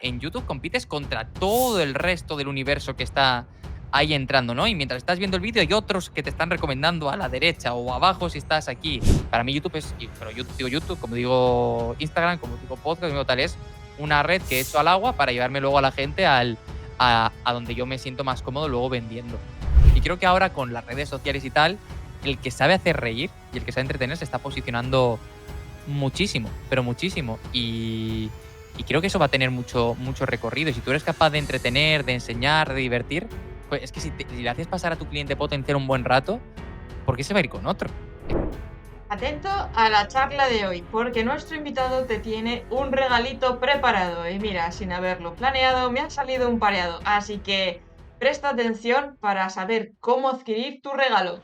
en YouTube compites contra todo el resto del universo que está ahí entrando, ¿no? Y mientras estás viendo el vídeo hay otros que te están recomendando a la derecha o abajo si estás aquí. Para mí YouTube es, pero yo digo YouTube, como digo Instagram, como digo podcast, como digo tal, es una red que he hecho al agua para llevarme luego a la gente a donde yo me siento más cómodo luego vendiendo. Y creo que ahora con las redes sociales y tal, el que sabe hacer reír y el que sabe entretener se está posicionando muchísimo, pero muchísimo. Y creo que eso va a tener mucho recorrido. Y si tú eres capaz de entretener, de enseñar, de divertir, pues es que si le haces pasar a tu cliente potenciar un buen rato, ¿por qué se va a ir con otro? Atento a la charla de hoy, porque nuestro invitado te tiene un regalito preparado. Y mira, sin haberlo planeado, me ha salido un pareado. Así que presta atención para saber cómo adquirir tu regalo.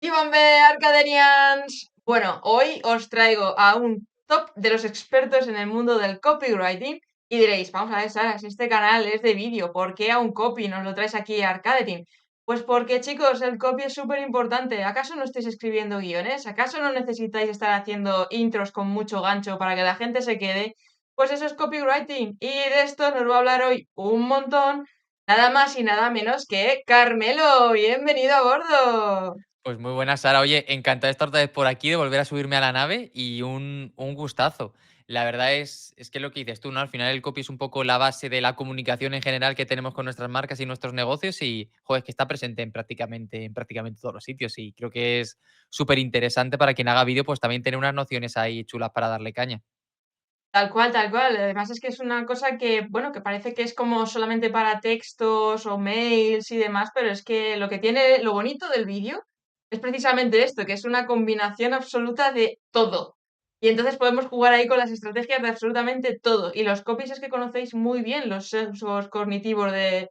¡Y bombe, Arcadenians! Bueno, hoy os traigo a un top de los expertos en el mundo del copywriting. Y diréis, vamos a ver, Sara, si este canal es de vídeo, ¿por qué a un copy nos lo traes aquí a Arcadeteam? Pues porque, chicos, el copy es súper importante. ¿Acaso no estáis escribiendo guiones? ¿Acaso no necesitáis estar haciendo intros con mucho gancho para que la gente se quede? Pues eso es copywriting. Y de esto nos va a hablar hoy un montón, nada más y nada menos que Carmelo. Bienvenido a bordo. Pues muy buena, Sara. Oye, encantado de estar otra vez por aquí, de volver a subirme a la nave y un gustazo. La verdad es que lo que dices tú, ¿no? Al final el copy es un poco la base de la comunicación en general que tenemos con nuestras marcas y nuestros negocios y, joder, es que está presente en prácticamente todos los sitios y creo que es súper interesante para quien haga vídeo, pues también tener unas nociones ahí chulas para darle caña. Tal cual, tal cual. Además es que es una cosa que, bueno, que parece que es como solamente para textos o mails y demás, pero es que lo que tiene, lo bonito del vídeo es precisamente esto, que es una combinación absoluta de todo. Y entonces podemos jugar ahí con las estrategias de absolutamente todo. Y los copies es que conocéis muy bien los sesgos cognitivos del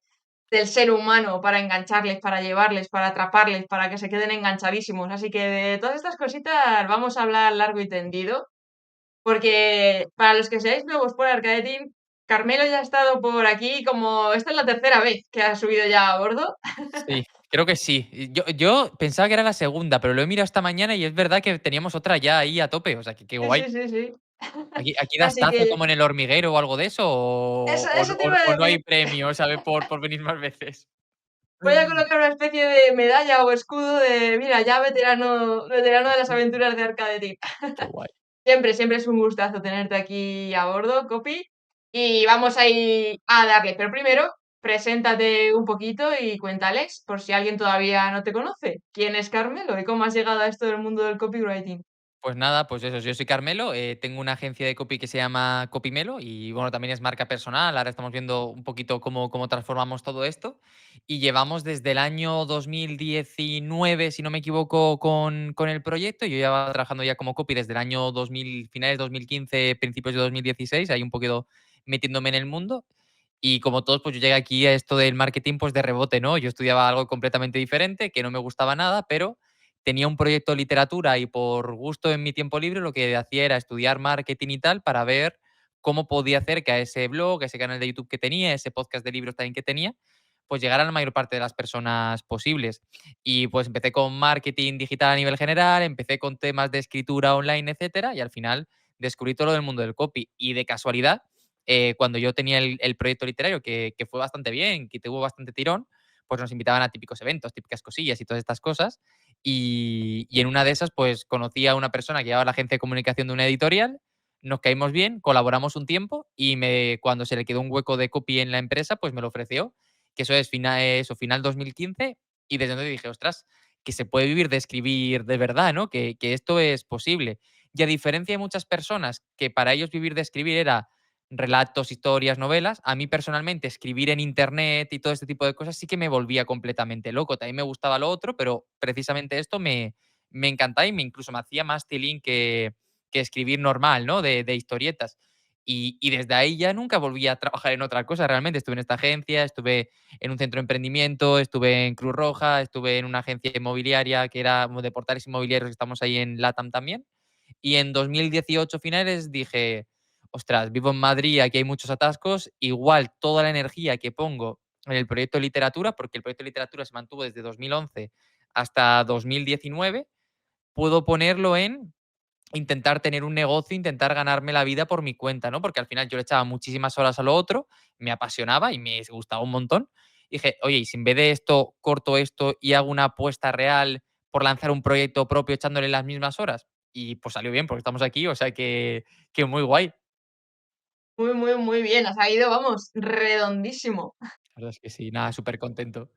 ser humano para engancharles, para llevarles, para atraparles, para que se queden enganchadísimos. Así que de todas estas cositas vamos a hablar largo y tendido. Porque para los que seáis nuevos por Arcadeteam, Carmelo ya ha estado por aquí como esta es la tercera vez que ha subido ya a bordo. Sí, creo que sí. Y yo pensaba que era la segunda, pero lo he mirado esta mañana y es verdad que teníamos otra ya ahí a tope, o sea, que qué Sí, guay. sí, sí, sí. ¿Aquí das Así taza que como en El Hormiguero o algo de eso eso, o eso te iba a no decir. hay premio, ¿sabes? Por venir más veces. Voy a colocar una especie de medalla o escudo de, mira, ya veterano, veterano de las aventuras de Arcadeteam. Qué guay. Siempre, siempre es un gustazo tenerte aquí a bordo, Copy. Y vamos a ir a darle. Pero primero, preséntate un poquito y cuéntales, por si alguien todavía no te conoce, quién es Carmelo y cómo has llegado a esto del mundo del copywriting. Pues nada, pues eso, yo soy Carmelo, tengo una agencia de copy que se llama Copymelo y bueno, también es marca personal, ahora estamos viendo un poquito cómo transformamos todo esto y llevamos desde el año 2019, si no me equivoco, con el proyecto. Yo llevaba trabajando ya como copy desde el año 2000, finales 2015, principios de 2016, ahí un poquito metiéndome en el mundo. Y como todos, pues yo llegué aquí a esto del marketing pues de rebote, ¿no? Yo estudiaba algo completamente diferente, que no me gustaba nada, pero tenía un proyecto de literatura y por gusto en mi tiempo libre lo que hacía era estudiar marketing y tal para ver cómo podía hacer que a ese blog, a ese canal de YouTube que tenía, ese podcast de libros también que tenía, pues llegar a la mayor parte de las personas posibles. Y pues empecé con marketing digital a nivel general, empecé con temas de escritura online, etcétera, y al final descubrí todo lo del mundo del copy. Y de casualidad, cuando yo tenía el proyecto literario, que fue bastante bien, que tuvo bastante tirón, pues nos invitaban a típicos eventos, típicas cosillas y todas estas cosas. Y en una de esas, pues conocí a una persona que llevaba la agencia de comunicación de una editorial, nos caímos bien, colaboramos un tiempo y cuando se le quedó un hueco de copy en la empresa, pues me lo ofreció, que final 2015, y desde entonces dije, ostras, que se puede vivir de escribir de verdad, ¿no? Que esto es posible. Y a diferencia de muchas personas que para ellos vivir de escribir era relatos, historias, novelas, a mí personalmente escribir en internet y todo este tipo de cosas sí que me volvía completamente loco. También me gustaba lo otro, pero precisamente esto me encantaba y incluso me hacía más tilín que escribir normal, ¿no? De historietas. Y desde ahí ya nunca volví a trabajar en otra cosa. Realmente estuve en esta agencia, estuve en un centro de emprendimiento, estuve en Cruz Roja, estuve en una agencia inmobiliaria que era como de portales inmobiliarios, que estamos ahí en LATAM también. Y en 2018 finales dije, ostras, vivo en Madrid, aquí hay muchos atascos, igual toda la energía que pongo en el proyecto de literatura, porque el proyecto de literatura se mantuvo desde 2011 hasta 2019, puedo ponerlo en intentar tener un negocio, intentar ganarme la vida por mi cuenta, ¿no? Porque al final yo le echaba muchísimas horas a lo otro, me apasionaba y me gustaba un montón. Y dije, oye, y si en vez de esto corto esto y hago una apuesta real por lanzar un proyecto propio echándole las mismas horas. Y pues salió bien, porque estamos aquí, o sea que muy guay. Muy, muy, muy bien. Has ido, vamos, redondísimo. La verdad es que sí, nada, súper contento.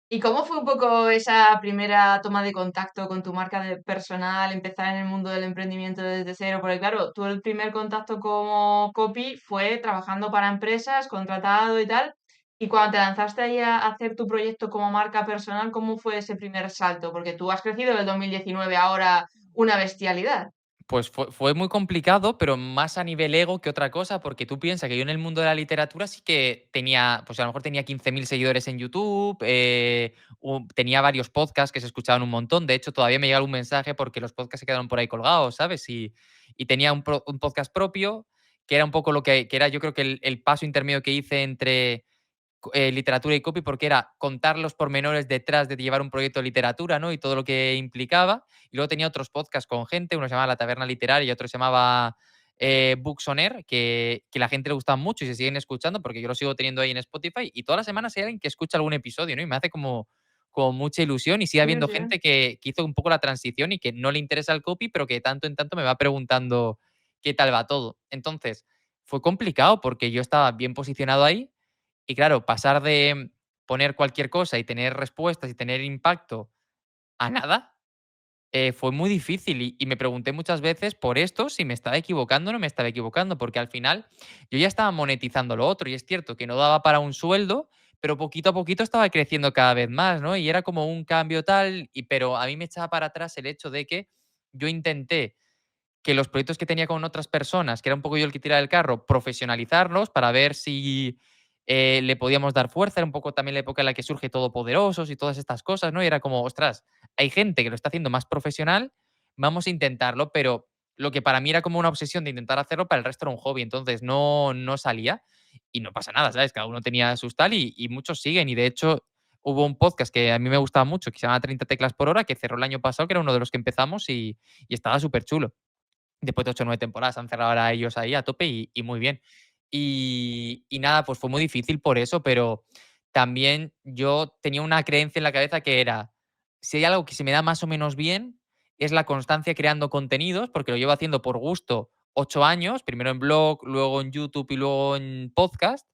¿Y cómo fue un poco esa primera toma de contacto con tu marca de personal, empezar en el mundo del emprendimiento desde cero? Porque claro, tú el primer contacto como copy fue trabajando para empresas, contratado y tal. Y cuando te lanzaste ahí a hacer tu proyecto como marca personal, ¿cómo fue ese primer salto? Porque tú has crecido del 2019 a ahora una bestialidad. Pues fue muy complicado, pero más a nivel ego que otra cosa, porque tú piensas que yo en el mundo de la literatura sí que tenía, pues a lo mejor tenía 15.000 seguidores en YouTube, tenía varios podcasts que se escuchaban un montón. De hecho, todavía me llega algún mensaje porque los podcasts se quedaron por ahí colgados, ¿sabes? Y tenía un podcast propio, que era un poco lo que era yo creo que el paso intermedio que hice entre literatura y copy, porque era contar los pormenores detrás de llevar un proyecto de literatura, ¿no? Y todo lo que implicaba. Y luego tenía otros podcasts con gente, uno se llamaba La Taberna Literaria y otro se llamaba Books on Air, que la gente le gustaba mucho y se siguen escuchando porque yo lo sigo teniendo ahí en Spotify. Y todas las semanas hay alguien que escucha algún episodio, ¿no? Y me hace como mucha ilusión y sigue Sí, habiendo sí. gente que hizo un poco la transición y que no le interesa el copy, pero que de tanto en tanto me va preguntando qué tal va todo. Entonces, fue complicado porque yo estaba bien posicionado ahí y claro, pasar de poner cualquier cosa y tener respuestas y tener impacto a nada, fue muy difícil. Y me pregunté muchas veces por esto si me estaba equivocando o no me estaba equivocando, porque al final yo ya estaba monetizando lo otro y es cierto que no daba para un sueldo, pero poquito a poquito estaba creciendo cada vez más, ¿no? Y era como un cambio tal, pero a mí me echaba para atrás el hecho de que yo intenté que los proyectos que tenía con otras personas, que era un poco yo el que tiraba el carro, profesionalizarlos para ver si le podíamos dar fuerza. Era un poco también la época en la que surge Todopoderosos y todas estas cosas, ¿no? Y era como, ostras, hay gente que lo está haciendo más profesional, vamos a intentarlo, pero lo que para mí era como una obsesión de intentar hacerlo, para el resto era un hobby, entonces no salía y no pasa nada, ¿sabes? Cada uno tenía sus tal y muchos siguen y de hecho hubo un podcast que a mí me gustaba mucho, que se llama 30 teclas por hora, que cerró el año pasado, que era uno de los que empezamos y estaba súper chulo. Después de 8 o 9 temporadas, han cerrado ahora ellos ahí a tope y muy bien. Y nada, pues fue muy difícil por eso, pero también yo tenía una creencia en la cabeza que era, si hay algo que se me da más o menos bien, es la constancia creando contenidos, porque lo llevo haciendo por gusto 8 años, primero en blog, luego en YouTube y luego en podcast.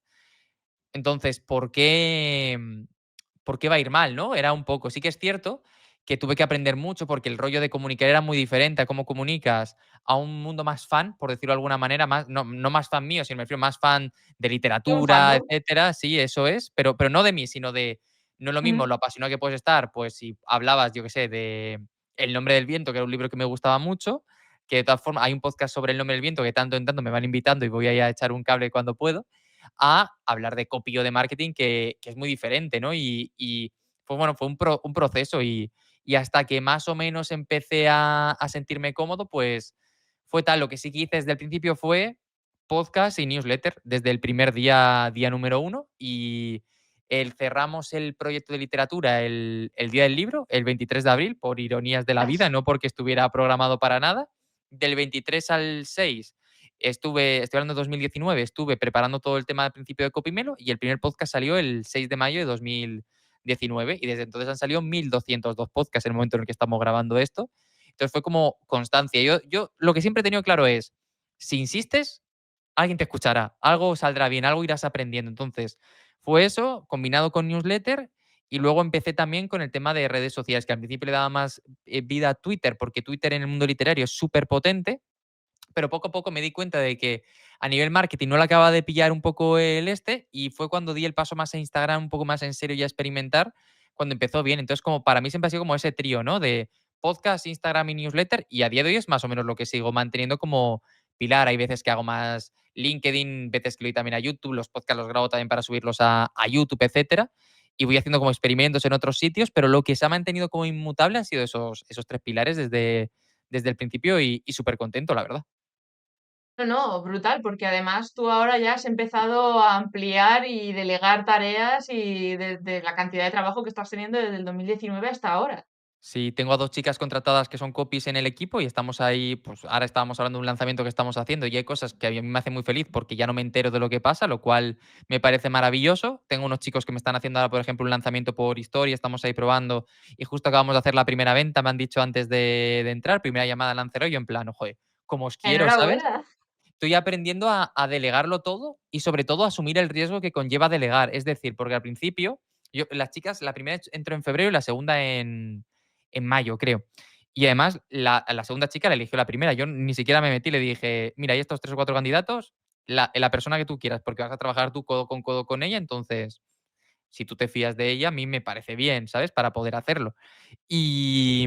Entonces, ¿por qué va a ir mal, no? Era un poco. Sí que es cierto que tuve que aprender mucho porque el rollo de comunicar era muy diferente a cómo comunicas a un mundo más fan, por decirlo de alguna manera, más, no más fan mío, sino me refiero más fan de Un literatura, fandom. etcétera. Sí, eso es, pero no de mí, sino de, no es lo mismo Ujú. lo apasionado que puedes estar, pues si hablabas, yo qué sé, de El nombre del viento, que era un libro que me gustaba mucho, que de todas formas hay un podcast sobre El nombre del viento que tanto en tanto me van invitando y voy a ir a echar un cable cuando puedo a hablar de copy o de marketing, que es muy diferente, ¿no? Y fue, bueno, fue un proceso y hasta que más o menos empecé a sentirme cómodo, pues fue tal. Lo que sí que hice desde el principio fue podcast y newsletter desde el primer día número uno y cerramos el proyecto de literatura el día del libro, el 23 de abril, por ironías de la vida, no porque estuviera programado para nada. Del 23 al 6 estoy hablando de 2019, estuve preparando todo el tema del principio de Copymelo y el primer podcast salió el 6 de mayo de 2019 y desde entonces han salido 1.202 podcasts en el momento en el que estamos grabando esto. Entonces fue como constancia. Yo lo que siempre he tenido claro es, si insistes, alguien te escuchará, algo saldrá bien, algo irás aprendiendo. Entonces, fue eso combinado con newsletter y luego empecé también con el tema de redes sociales, que al principio le daba más vida a Twitter, porque Twitter en el mundo literario es súper potente, pero poco a poco me di cuenta de que a nivel marketing no le acaba de pillar un poco el este y fue cuando di el paso más a Instagram, un poco más en serio y a experimentar, cuando empezó bien. Entonces, como para mí siempre ha sido como ese trío, ¿no? De podcast, Instagram y newsletter y a día de hoy es más o menos lo que sigo manteniendo como pilar. Hay veces que hago más LinkedIn, veces que lo doy también a YouTube, los podcasts los grabo también para subirlos a YouTube, etcétera. Y voy haciendo como experimentos en otros sitios, pero lo que se ha mantenido como inmutable han sido esos tres pilares desde el principio y súper contento, la verdad. No, no, brutal, porque además tú ahora ya has empezado a ampliar y delegar tareas y de la cantidad de trabajo que estás teniendo desde el 2019 hasta ahora. Sí, tengo a 2 chicas contratadas que son copies en el equipo y estamos ahí, pues, ahora estábamos hablando de un lanzamiento que estamos haciendo y hay cosas que a mí me hacen muy feliz porque ya no me entero de lo que pasa, lo cual me parece maravilloso. Tengo unos chicos que me están haciendo ahora, por ejemplo, un lanzamiento por Story, estamos ahí probando y justo acabamos de hacer la primera venta, me han dicho antes de entrar, primera llamada Lancero, y yo en plan: "Joder, como os quiero", ¿sabes? Enhorabuena. Estoy aprendiendo a delegarlo todo y sobre todo a asumir el riesgo que conlleva delegar. Es decir, porque al principio, las chicas, la primera entró en febrero y la segunda en mayo, creo. Y además, la segunda chica la eligió la primera. Yo ni siquiera me metí, le dije, mira, hay estos tres o cuatro candidatos, la persona que tú quieras, porque vas a trabajar tú codo con ella, entonces, si tú te fías de ella, a mí me parece bien, ¿sabes? Para poder hacerlo. Y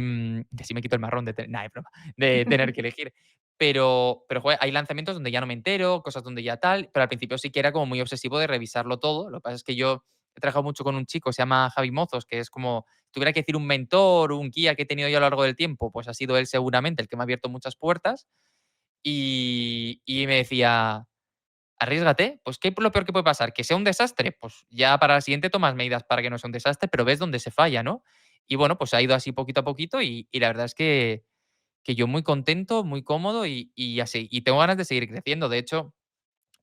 así me quito el marrón de es broma, de tener que elegir. Pero joder, hay lanzamientos donde ya no me entero, cosas donde ya tal, pero al principio sí que era como muy obsesivo de revisarlo todo. Lo que pasa es que yo he trabajado mucho con un chico, se llama Javi Mozos, que es como, si tuviera que decir un mentor, un guía que he tenido yo a lo largo del tiempo, pues ha sido él seguramente el que me ha abierto muchas puertas. Y me decía, arriésgate, pues ¿qué es lo peor que puede pasar? ¿Que sea un desastre? Pues ya para la siguiente tomas medidas para que no sea un desastre, pero ves dónde se falla, ¿no? Y bueno, pues ha ido así poquito a poquito y la verdad es que yo muy contento, muy cómodo y así. Y tengo ganas de seguir creciendo. De hecho,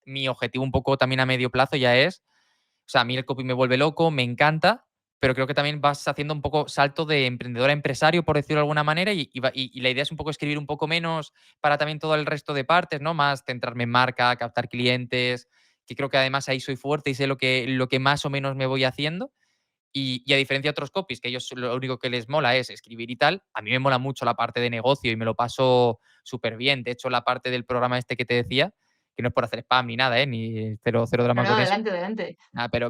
mi objetivo un poco también a medio plazo ya es, o sea, a mí el copy me vuelve loco, me encanta, pero creo que también vas haciendo un poco salto de emprendedor a empresario, por decirlo de alguna manera, y la idea es un poco escribir un poco menos para también todo el resto de partes, ¿no? Más centrarme en marca, captar clientes, que creo que además ahí soy fuerte y sé lo que más o menos me voy haciendo. Y a diferencia de otros copies, que ellos lo único que les mola es escribir y tal, a mí me mola mucho la parte de negocio y me lo paso súper bien. De hecho, la parte del programa este que te decía, que no es por hacer spam ni nada, ni cero No, drama no, con eso. adelante, adelante.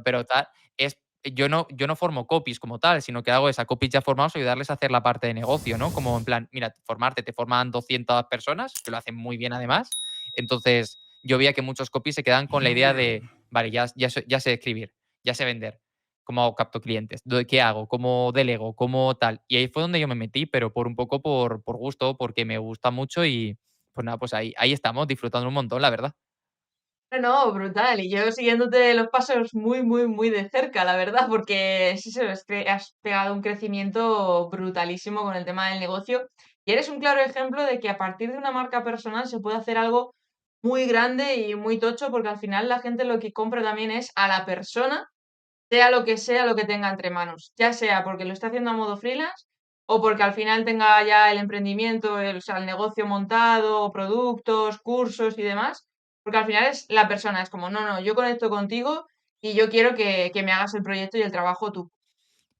Pero tal, es yo no formo copies como tal, sino que hago es a copies ya formados ayudarles a hacer la parte de negocio, ¿no? Como en plan, mira, formarte, te forman 200 personas, que lo hacen muy bien además. Entonces, yo veía que muchos copies se quedan con la idea de, vale, ya sé escribir, ya sé vender, cómo capto clientes, qué hago, cómo delego, cómo tal. Y ahí fue donde yo me metí, pero por un poco por gusto, porque me gusta mucho y pues nada, pues ahí estamos, disfrutando un montón, la verdad. No, no, brutal. Y yo siguiéndote los pasos muy, muy, muy de cerca, la verdad, porque sí se has pegado un crecimiento brutalísimo con el tema del negocio. Y eres un claro ejemplo de que a partir de una marca personal se puede hacer algo muy grande y muy tocho, porque al final la gente lo que compra también es a la persona, sea lo que tenga entre manos, ya sea porque lo está haciendo a modo freelance o porque al final tenga ya el emprendimiento, o sea, el negocio montado, o productos, cursos y demás, porque al final es la persona, es como, no, no, yo conecto contigo y yo quiero que me hagas el proyecto y el trabajo tú.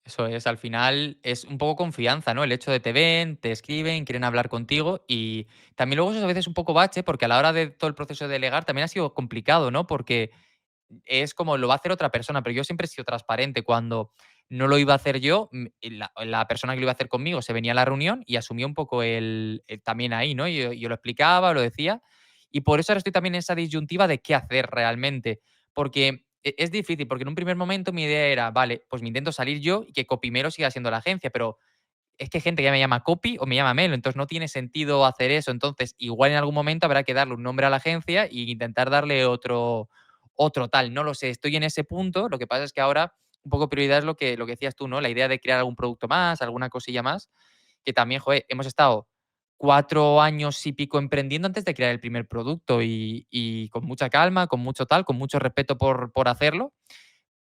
Eso es, al final es un poco confianza, ¿no? El hecho de te ven, te escriben, quieren hablar contigo y también luego eso es a veces un poco bache porque a la hora de todo el proceso de delegar también ha sido complicado, ¿no? Porque es como lo va a hacer otra persona, pero yo siempre he sido transparente. Cuando no lo iba a hacer yo, la persona que lo iba a hacer conmigo se venía a la reunión y asumía un poco también ahí, ¿no? Yo lo explicaba, lo decía, y por eso ahora estoy también en esa disyuntiva de qué hacer realmente, porque es difícil, porque en un primer momento mi idea era, vale, pues me intento salir yo y que Copimero siga siendo la agencia, pero es que hay gente que ya me llama Copy o me llama Melo, entonces no tiene sentido hacer eso. Entonces, igual en algún momento habrá que darle un nombre a la agencia e intentar darle otro tal. No lo sé, estoy en ese punto. Lo que pasa es que ahora un poco prioridad es lo que decías tú, ¿no? La idea de crear algún producto más, alguna cosilla más, que también, joder, hemos estado 4 años y pico emprendiendo antes de crear el primer producto y con mucha calma, con mucho tal, con mucho respeto por hacerlo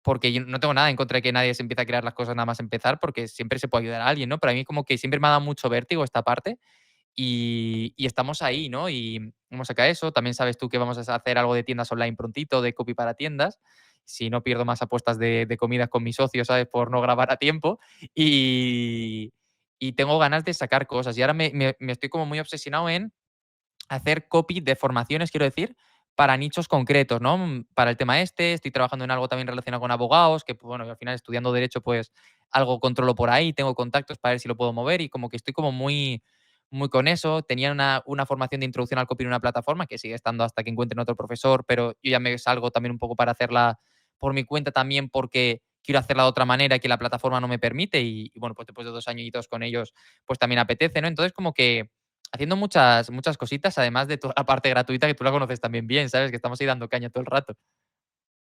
porque yo no tengo nada en contra de que nadie se empiece a crear las cosas nada más empezar, porque siempre se puede ayudar a alguien, ¿no? Pero a mí como que siempre me ha dado mucho vértigo esta parte y estamos ahí, ¿no? Y vamos a sacar eso. También sabes tú que vamos a hacer algo de tiendas online prontito, de copy para tiendas. Si no pierdo más apuestas de comidas con mis socios, ¿sabes? Por no grabar a tiempo. Y, y tengo ganas de sacar cosas. Y ahora me estoy como muy obsesionado en hacer copy de formaciones, quiero decir, para nichos concretos, ¿no? Para el tema este, estoy trabajando en algo también relacionado con abogados, que, pues, bueno, yo al final estudiando derecho, pues algo controlo por ahí, tengo contactos para ver si lo puedo mover y como que estoy como muy con eso. Tenía una formación de introducción al copy en una plataforma que sigue estando hasta que encuentren otro profesor, pero yo ya me salgo también un poco para hacerla por mi cuenta también porque quiero hacerla de otra manera que la plataforma no me permite y bueno, pues después de 2 añitos con ellos, pues también apetece, ¿no? Entonces como que haciendo muchas cositas, además de toda la parte gratuita que tú la conoces también bien, ¿sabes? Que estamos ahí dando caña todo el rato.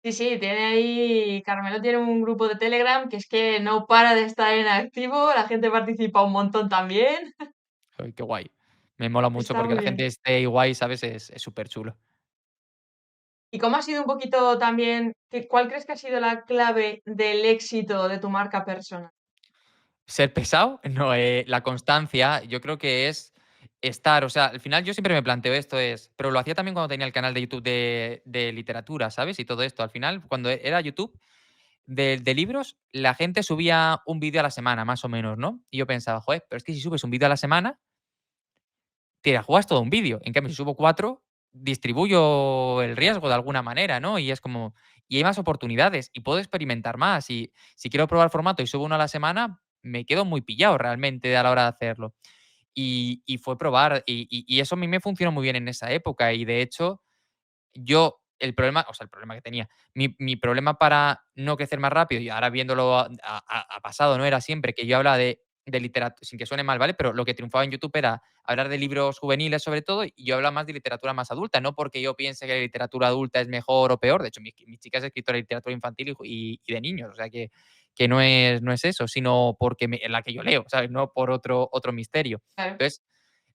Sí, sí, tiene ahí, Carmelo tiene un grupo de Telegram que es que no para de estar en activo, la gente participa un montón también. Ay, qué guay. Me mola mucho Está porque muy la bien. gente esté guay, ¿sabes? Es súper chulo. ¿Y cómo ha sido un poquito también, cuál crees que ha sido la clave del éxito de tu marca personal? ¿Ser pesado? No, la constancia, yo creo que es estar, o sea, al final yo siempre me planteo esto, pero lo hacía también cuando tenía el canal de YouTube de literatura, ¿sabes? Y todo esto. Al final, cuando era YouTube de libros, la gente subía un vídeo a la semana, más o menos, ¿no? Y yo pensaba, joder, pero es que si subes un vídeo a la semana, te la juegas todo un vídeo. En cambio, si subo 4 distribuyo el riesgo de alguna manera, ¿no? Y es como y hay más oportunidades y puedo experimentar más. Y si quiero probar formato y subo uno a la semana, me quedo muy pillado realmente a la hora de hacerlo. Y fue probar, y eso a mí me funcionó muy bien en esa época. Y de hecho, yo, el problema, o sea, el problema que tenía, mi problema para no crecer más rápido, y ahora viéndolo a pasado, ¿no? Era siempre que yo hablaba de literatura, sin que suene mal, ¿vale? Pero lo que triunfaba en YouTube era hablar de libros juveniles, sobre todo, y yo hablaba más de literatura más adulta, no porque yo piense que la literatura adulta es mejor o peor. De hecho, mi chica es escritora de literatura infantil y de niños, o sea que no es eso, sino porque en la que yo leo, ¿sabes? No por otro misterio. Claro, Entonces,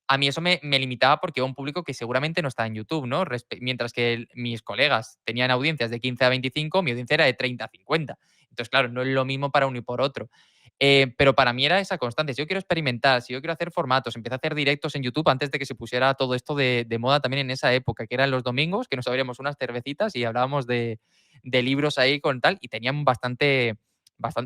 a mí eso me limitaba porque era un público que seguramente no está en YouTube, ¿no? Mientras que mis colegas tenían audiencias de 15 a 25, mi audiencia era de 30 a 50. Entonces, claro, no es lo mismo para uno y por otro. Pero para mí era esa constante. Si yo quiero experimentar, si yo quiero hacer formatos, empecé a hacer directos en YouTube antes de que se pusiera todo esto de moda también en esa época, que eran los domingos, que nos abríamos unas cervecitas y hablábamos de libros ahí con tal, y tenían bastante,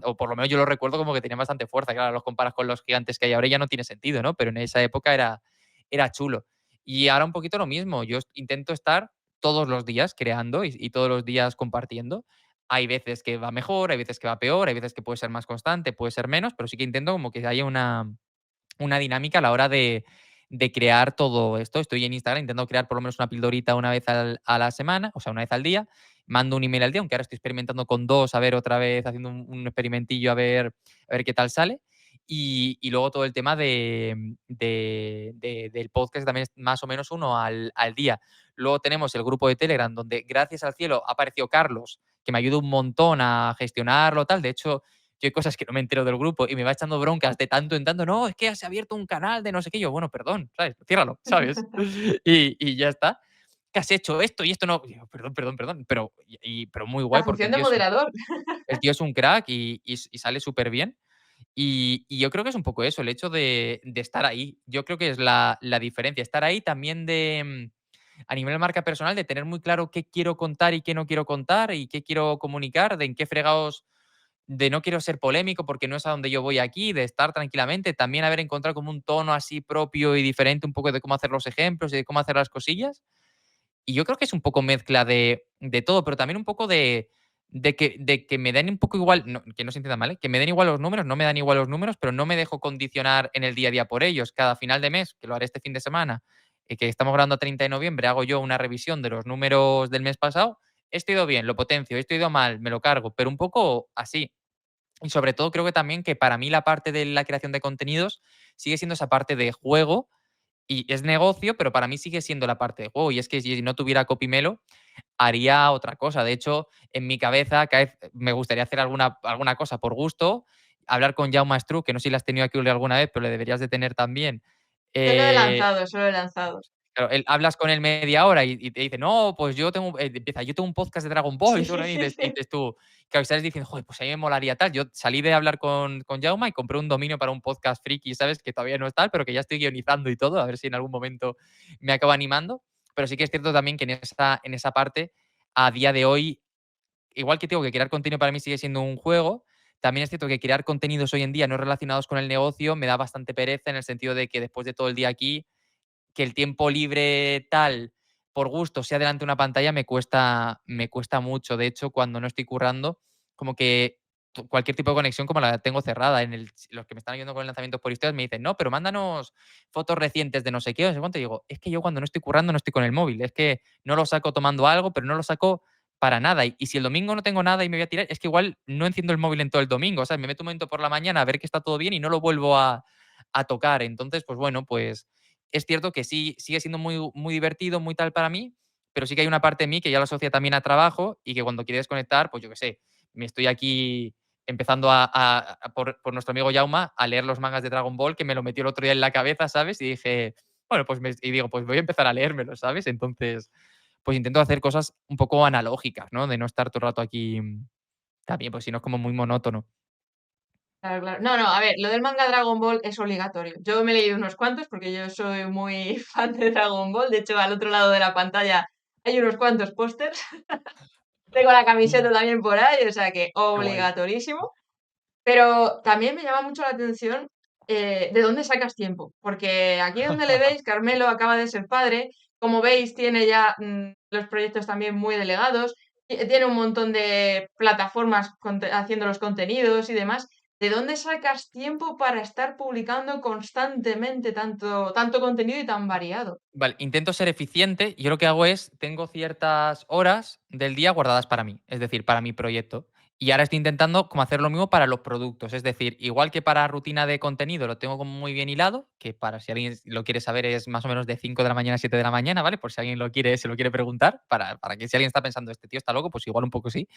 o por lo menos yo lo recuerdo como que tenían bastante fuerza. Claro, los comparas con los gigantes que hay ahora y ya no tiene sentido, ¿no? Pero en esa época era chulo. Y ahora un poquito lo mismo. Yo intento estar todos los días creando y todos los días compartiendo. Hay veces que va mejor, hay veces que va peor, hay veces que puede ser más constante, puede ser menos, pero sí que intento como que haya una dinámica a la hora de crear todo esto. Estoy en Instagram, intento crear por lo menos una pildorita una vez a la semana, o sea, una vez al día. Mando un email al día, aunque ahora estoy experimentando con dos, a ver otra vez, haciendo un experimentillo a ver qué tal sale. Y luego todo el tema del podcast también es más o menos uno al día. Luego tenemos el grupo de Telegram, donde gracias al cielo ha aparecido Carlos, que me ayuda un montón a gestionarlo, tal. De hecho, yo hay cosas que no me entero del grupo y me va echando broncas de tanto en tanto. No, es que se ha abierto un canal de no sé qué. Yo, bueno, perdón, ¿sabes? Ciérralo, ¿sabes? Y ya está. ¿Qué has hecho esto y esto no? Y yo, perdón, perdón, perdón. Pero muy la guay porque función de moderador. el tío es un crack y sale súper bien. Y yo creo que es un poco eso, el hecho de estar ahí. Yo creo que es la diferencia. Estar ahí también a nivel de marca personal, de tener muy claro qué quiero contar y qué no quiero contar y qué quiero comunicar, de en qué fregados, de no quiero ser polémico porque no es a donde yo voy aquí, de estar tranquilamente, también haber encontrado como un tono así propio y diferente un poco de cómo hacer los ejemplos y de cómo hacer las cosillas. Y yo creo que es un poco mezcla de todo, pero también un poco de que me den un poco igual, que no se entienda mal, ¿eh? Que me den igual los números, no me dan igual los números, pero no me dejo condicionar en el día a día por ellos. Cada final de mes, que lo haré este fin de semana, que estamos grabando a 30 de noviembre, hago yo una revisión de los números del mes pasado. Esto ha ido bien, lo potencio, esto ha ido mal, me lo cargo, pero un poco así. Y sobre todo creo que también que para mí la parte de la creación de contenidos sigue siendo esa parte de juego y es negocio, pero para mí sigue siendo la parte de juego. Y es que si no tuviera Copymelo, haría otra cosa. De hecho, en mi cabeza cada vez me gustaría hacer alguna cosa por gusto, hablar con Jaume Struck, que no sé si la has tenido aquí alguna vez, pero le deberías de tener también. Yo lo he Eh, lanzado, eso lo he lanzado. Claro, hablas con él media hora y te dice, no, pues yo tengo un podcast de Dragon Ball, Sí, y tú, ¿no? Y dices tú, claro, y sales diciendo, joder, pues a mí me molaría tal. Yo salí de hablar con Jaume y compré un dominio para un podcast friki, ¿sabes? Que todavía no es tal, pero que ya estoy guionizando y todo, a ver si en algún momento me acabo animando. Pero sí que es cierto también que en esa parte, a día de hoy, igual que tengo que crear contenido para mí sigue siendo un juego, también es cierto que crear contenidos hoy en día no relacionados con el negocio me da bastante pereza en el sentido de que después de todo el día aquí que el tiempo libre tal, por gusto, sea delante de una pantalla, me cuesta mucho. De hecho, cuando no estoy currando, como que cualquier tipo de conexión como la tengo cerrada. Los que me están ayudando con el lanzamiento por historias me dicen, no, pero mándanos fotos recientes de no sé qué, no sé cuánto. Y digo, es que yo cuando no estoy currando no estoy con el móvil. Es que no lo saco tomando algo, pero no lo saco para nada. Y si el domingo no tengo nada y me voy a tirar, es que igual no enciendo el móvil en todo el domingo. O sea, me meto un momento por la mañana a ver que está todo bien y no lo vuelvo a tocar. Entonces, pues bueno, pues es cierto que sí, sigue siendo muy, muy divertido, muy tal para mí, pero sí que hay una parte de mí que ya lo asocia también a trabajo y que cuando quiere desconectar, pues yo qué sé, me estoy aquí empezando por nuestro amigo Yauma a leer los mangas de Dragon Ball que me lo metió el otro día en la cabeza, ¿sabes? Y dije, bueno, y digo, pues voy a empezar a leérmelo, ¿sabes? Entonces, pues intento hacer cosas un poco analógicas, ¿no? De no estar todo el rato aquí también, pues si no es como muy monótono. Claro, claro. No, no, a ver, lo del manga Dragon Ball es obligatorio. Yo me he leído unos cuantos porque yo soy muy fan de Dragon Ball. De hecho, al otro lado de la pantalla hay unos cuantos pósters. Tengo la Mm. camiseta también por ahí, o sea que Qué guay. obligatorísimo. Pero también me llama mucho la atención de dónde sacas tiempo. Porque aquí donde le veis, Carmelo acaba de ser padre. Como veis, tiene ya los proyectos también muy delegados. Tiene un montón de plataformas haciendo los contenidos y demás. ¿De dónde sacas tiempo para estar publicando constantemente tanto contenido y tan variado? Vale, intento ser eficiente y yo lo que hago es, tengo ciertas horas del día guardadas para mí, es decir, para mi proyecto. Y ahora estoy intentando como hacer lo mismo para los productos, es decir, igual que para rutina de contenido lo tengo como muy bien hilado, que para si alguien lo quiere saber es más o menos de 5 de la mañana a 7 de la mañana, ¿vale? Por si alguien lo quiere, se lo quiere preguntar, para que si alguien está pensando, este tío está loco, pues igual un poco sí.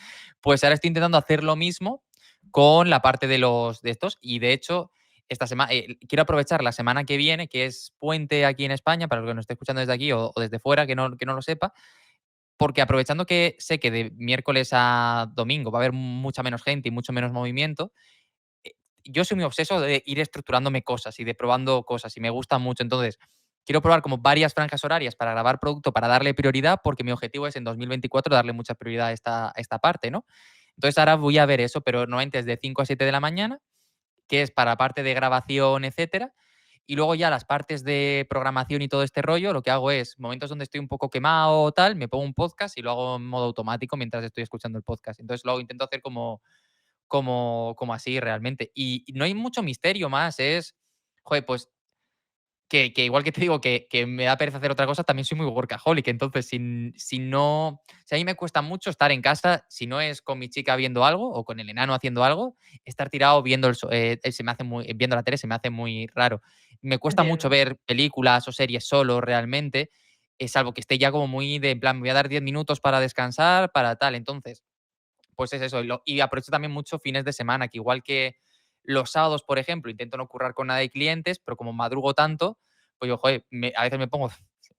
Pues ahora estoy intentando hacer lo mismo con la parte de estos y de hecho esta semana, quiero aprovechar la semana que viene, que es puente aquí en España, para el que nos esté escuchando desde aquí o desde fuera, que no lo sepa, porque aprovechando que sé que de miércoles a domingo va a haber mucha menos gente y mucho menos movimiento, eh, yo soy muy obseso de ir estructurándome cosas y de probando cosas y me gusta mucho. Entonces, quiero probar como varias franjas horarias para grabar producto, para darle prioridad, porque mi objetivo es en 2024 darle mucha prioridad a esta parte, ¿no? Entonces ahora voy a ver eso, pero normalmente es de 5 a 7 de la mañana, que es para parte de grabación, etcétera. Y luego ya las partes de programación y todo este rollo, lo que hago es, momentos donde estoy un poco quemado o tal, me pongo un podcast y lo hago en modo automático mientras estoy escuchando el podcast. Entonces luego intento hacer como así realmente. Y no hay mucho misterio más, es, joder, pues que igual que te digo que me da pereza hacer otra cosa, también soy muy workaholic. Entonces, si no. Si a mí me cuesta mucho estar en casa, si no es con mi chica viendo algo o con el enano haciendo algo, estar tirado viendo, se me hace viendo la tele se me hace muy raro. Me cuesta mucho Entiendo. ver películas o series solo realmente, salvo que esté ya como muy de en plan, me voy a dar 10 minutos para descansar, para tal. Entonces, pues es eso. Y aprovecho también mucho fines de semana, que igual que los sábados, por ejemplo, intento no currar con nada de clientes, pero como madrugo tanto, pues yo, joder, a veces me pongo,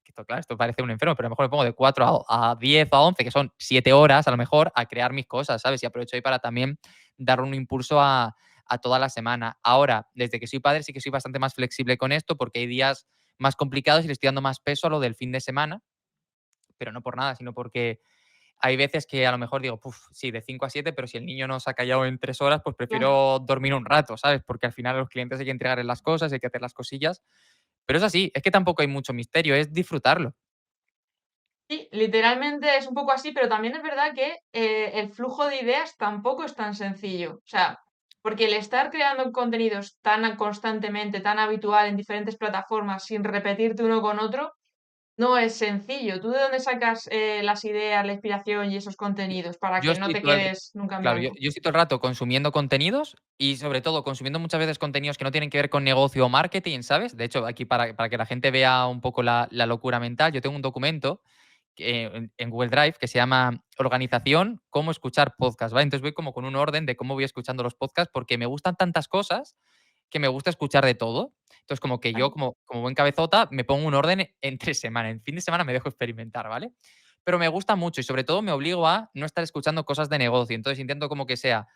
esto, claro, esto parece un enfermo, pero a lo mejor me pongo de 4 a 10 a 11, que son 7 horas a lo mejor, a crear mis cosas, ¿sabes? Y aprovecho ahí para también dar un impulso a toda la semana. Ahora, desde que soy padre, sí que soy bastante más flexible con esto, porque hay días más complicados y le estoy dando más peso a lo del fin de semana, pero no por nada, sino porque hay veces que a lo mejor digo, puf, sí, de 5 a 7, pero si el niño no se ha callado en 3 horas, pues Claro. prefiero dormir un rato, ¿sabes? Porque al final a los clientes hay que entregarles las cosas, hay que hacer las cosillas. Pero es así, es que tampoco hay mucho misterio, es disfrutarlo. Sí, literalmente es un poco así, pero también es verdad que el flujo de ideas tampoco es tan sencillo. O sea, porque el estar creando contenidos constantemente, tan habitual en diferentes plataformas, sin repetirte uno con otro, no es sencillo. ¿Tú de dónde sacas las ideas, la inspiración y esos Yo contenidos para yo que no estoy te todo el quedes nunca en claro, yo blanco? yo estoy todo el rato consumiendo contenidos y, sobre todo, consumiendo muchas veces contenidos que no tienen que ver con negocio o marketing, ¿sabes? De hecho, aquí para que la gente vea un poco la locura mental, yo tengo un documento en Google Drive que se llama Organización, cómo escuchar podcast, ¿vale? Entonces voy como con un orden de cómo voy escuchando los podcasts porque me gustan tantas cosas que me gusta escuchar de todo. Entonces, como que yo, Vale. como buen cabezota, me pongo un orden entre semana. En fin de semana me dejo experimentar, ¿vale? Pero me gusta mucho y sobre todo me obligo a no estar escuchando cosas de negocio. Entonces intento como que sea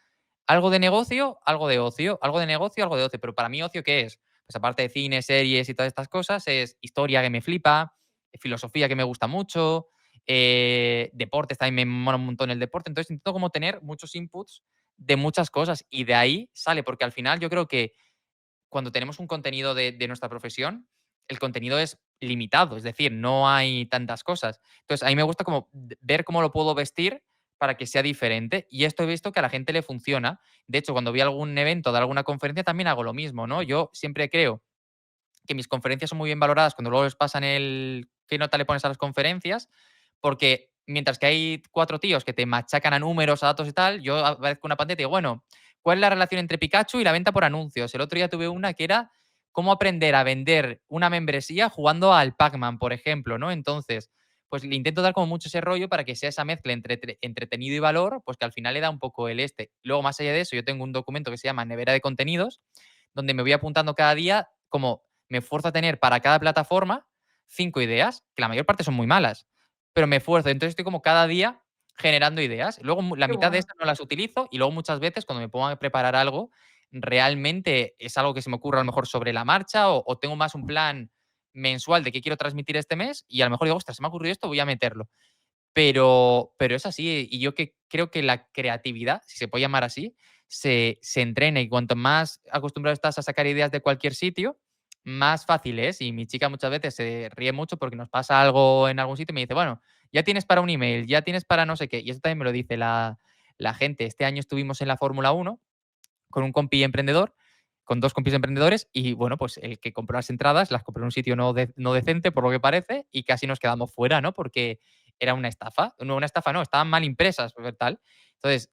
algo de negocio, algo de ocio, algo de negocio, algo de ocio. Pero para mí ocio, ¿qué es? Pues aparte de cine, series y todas estas cosas, es historia que me flipa, filosofía que me gusta mucho, deportes también me mola un montón el deporte. Entonces intento como tener muchos inputs de muchas cosas y de ahí sale, porque al final yo creo que cuando tenemos un contenido de nuestra profesión, el contenido es limitado, es decir, no hay tantas cosas. Entonces, a mí me gusta como ver cómo lo puedo vestir para que sea diferente. Y esto he visto que a la gente le funciona. De hecho, cuando voy a algún evento de alguna conferencia, también hago lo mismo, ¿no? Yo siempre creo que mis conferencias son muy bien valoradas cuando luego les pasan qué nota le pones a las conferencias, porque mientras que hay 4 tíos que te machacan a números, a datos y tal, yo aparezco en una pantalla y digo, bueno, ¿cuál es la relación entre Pikachu y la venta por anuncios? El otro día tuve una que era cómo aprender a vender una membresía jugando al Pac-Man, por ejemplo, ¿no? Entonces, pues le intento dar como mucho ese rollo para que sea esa mezcla entre entretenido y valor, pues que al final le da un poco el este. Luego, más allá de eso, yo tengo un documento que se llama Nevera de Contenidos, donde me voy apuntando cada día, como me esfuerzo a tener para cada plataforma 5 ideas, que la mayor parte son muy malas, pero me esfuerzo. Entonces estoy como cada día generando ideas. Luego la Qué mitad de bueno. estas no las utilizo y luego muchas veces cuando me pongo a preparar algo, realmente es algo que se me ocurre a lo mejor sobre la marcha o tengo más un plan mensual de qué quiero transmitir este mes y a lo mejor digo, ostras, se me ha ocurrido esto, voy a meterlo. Pero es así, y yo que creo que la creatividad, si se puede llamar así, se entrena y cuanto más acostumbrado estás a sacar ideas de cualquier sitio, más fácil es. Y mi chica muchas veces se ríe mucho porque nos pasa algo en algún sitio y me dice, bueno, ya tienes para un email, ya tienes para no sé qué. Y eso también me lo dice la gente. Este año estuvimos en la Fórmula 1 con un compi emprendedor, con 2 compis emprendedores y bueno, pues el que compró las entradas las compró en un sitio no decente, por lo que parece, y casi nos quedamos fuera, ¿no? Porque era una estafa. No, una estafa no, estaban mal impresas, pues, tal. Entonces,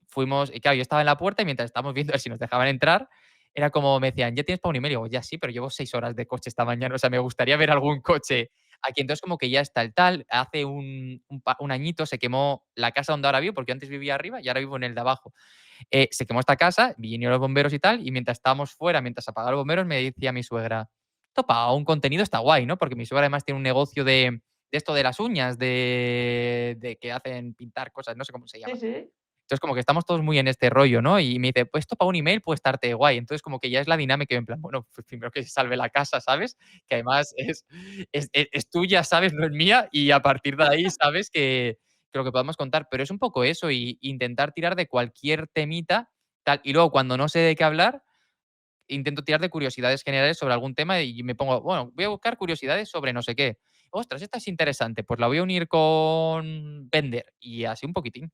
fuimos y claro, yo estaba en la puerta y mientras estábamos viendo a ver si nos dejaban entrar, era como me decían: "¿Ya tienes para un email?". Y digo: "Ya sí, pero llevo 6 horas de coche esta mañana, o sea, me gustaría ver algún coche aquí". Entonces, como que ya está el tal. Hace un añito se quemó la casa donde ahora vivo, porque yo antes vivía arriba y ahora vivo en el de abajo. Se quemó esta casa, vinieron los bomberos y tal, y mientras estábamos fuera, mientras apagaban los bomberos, me decía mi suegra, esto para un contenido está guay, ¿no? Porque mi suegra además tiene un negocio de esto de las uñas, de que hacen pintar cosas, no sé cómo se Sí, llama. sí. Entonces, como que estamos todos muy en este rollo, ¿no? Y me dice, pues esto para un email puede estarte guay. Entonces, como que ya es la dinámica, yo en plan, bueno, pues primero que se salve la casa, ¿sabes? Que además es tuya, ¿sabes? No es mía. Y a partir de ahí, ¿sabes? Que lo que podamos contar. Pero es un poco eso, y intentar tirar de cualquier temita, tal. Y luego, cuando no sé de qué hablar, intento tirar de curiosidades generales sobre algún tema y me pongo, bueno, voy a buscar curiosidades sobre no sé qué. Ostras, esta es interesante, pues la voy a unir con vender y así un poquitín.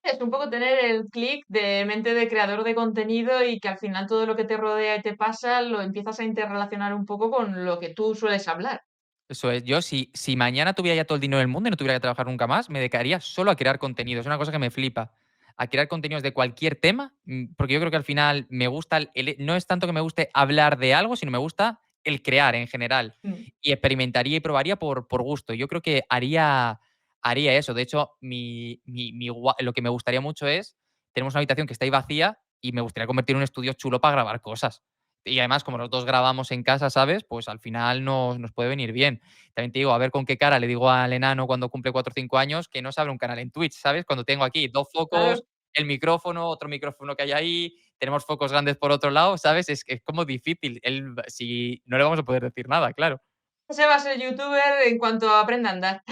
Es un poco tener el clic de mente de creador de contenido y que al final todo lo que te rodea y te pasa lo empiezas a interrelacionar un poco con lo que tú sueles hablar. Eso es. Yo, si mañana tuviera ya todo el dinero del mundo y no tuviera que trabajar nunca más, me dedicaría solo a crear contenido. Es una cosa que me flipa. A crear contenidos de cualquier tema, porque yo creo que al final me gusta no es tanto que me guste hablar de algo, sino me gusta el crear en general. Mm. Y experimentaría y probaría por gusto. Yo creo que haría eso. De hecho, lo que me gustaría mucho es, tenemos una habitación que está ahí vacía y me gustaría convertir en un estudio chulo para grabar cosas. Y además, como los 2 grabamos en casa, ¿sabes? Pues al final nos puede venir bien. También te digo, a ver con qué cara le digo al enano cuando cumple 4 o 5 años que no se abra un canal en Twitch, ¿sabes? Cuando tengo aquí 2 focos, Claro, el micrófono, otro micrófono que hay ahí, tenemos focos grandes por otro lado, ¿sabes? Es como difícil. Si no le vamos a poder decir nada, claro. ese va a ser youtuber en cuanto aprenda a andar.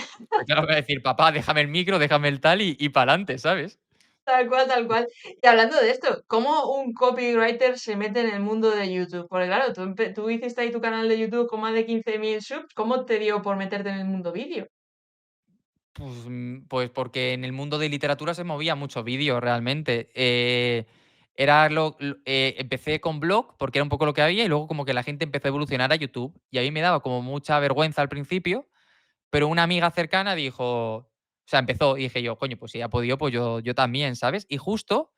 Claro, me va a decir: "Papá, déjame el micro, déjame el tal y pa'lante", ¿sabes? Tal cual, tal cual. Y hablando de esto, ¿cómo un copywriter se mete en el mundo de YouTube? Porque claro, tú hiciste ahí tu canal de YouTube con más de 15.000 subs, ¿cómo te dio por meterte en el mundo vídeo? Pues porque en el mundo de literatura se movía mucho vídeo realmente. Empecé con blog, porque era un poco lo que había, y luego como que la gente empezó a evolucionar a YouTube. Y a mí me daba como mucha vergüenza al principio, pero una amiga cercana dijo, o sea, empezó, y dije yo, coño, pues si ella ha podido, pues yo también, ¿sabes? Y justo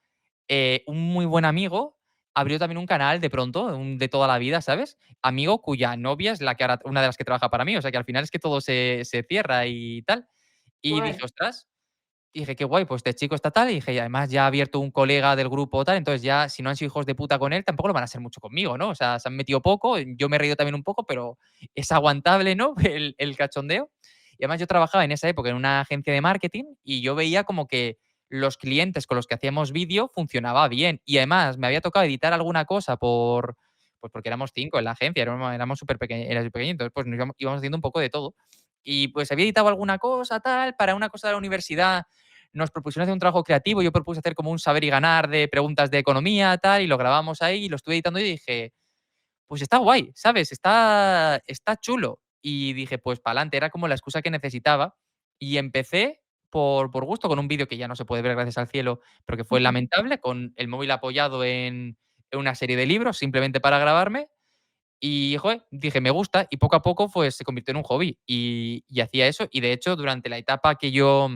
un muy buen amigo abrió también un canal de pronto, de toda la vida, ¿sabes? Amigo cuya novia es la que ahora, una de las que trabaja para mí, o sea que al final es que todo se cierra y tal. Y dije: Guay. "Ostras", dije: "Qué guay, pues este chico está tal", y dije: "Y además ya ha abierto un colega del grupo tal, entonces ya si no han sido hijos de puta con él, tampoco lo van a ser mucho conmigo", ¿no? O sea, se han metido poco, yo me he reído también un poco, pero es aguantable, ¿no? El cachondeo. Y además yo trabajaba en esa época en una agencia de marketing y yo veía como que los clientes con los que hacíamos vídeo funcionaba bien. Y además me había tocado editar alguna cosa pues porque éramos 5 en la agencia, éramos era superpequeño, entonces pues nos íbamos haciendo un poco de todo. Y pues había editado alguna cosa, tal, para una cosa de la universidad nos propusieron hacer un trabajo creativo, yo propuse hacer como un saber y ganar de preguntas de economía, tal, y lo grabamos ahí y lo estuve editando y dije, pues está guay, ¿sabes? Está chulo. Y dije, pues para adelante, era como la excusa que necesitaba. Y empecé por gusto con un vídeo que ya no se puede ver gracias al cielo, pero que fue lamentable, con el móvil apoyado en una serie de libros, simplemente para grabarme. Y, joder, dije, me gusta, y poco a poco pues, se convirtió en un hobby. Y hacía eso. Y de hecho, durante la etapa que yo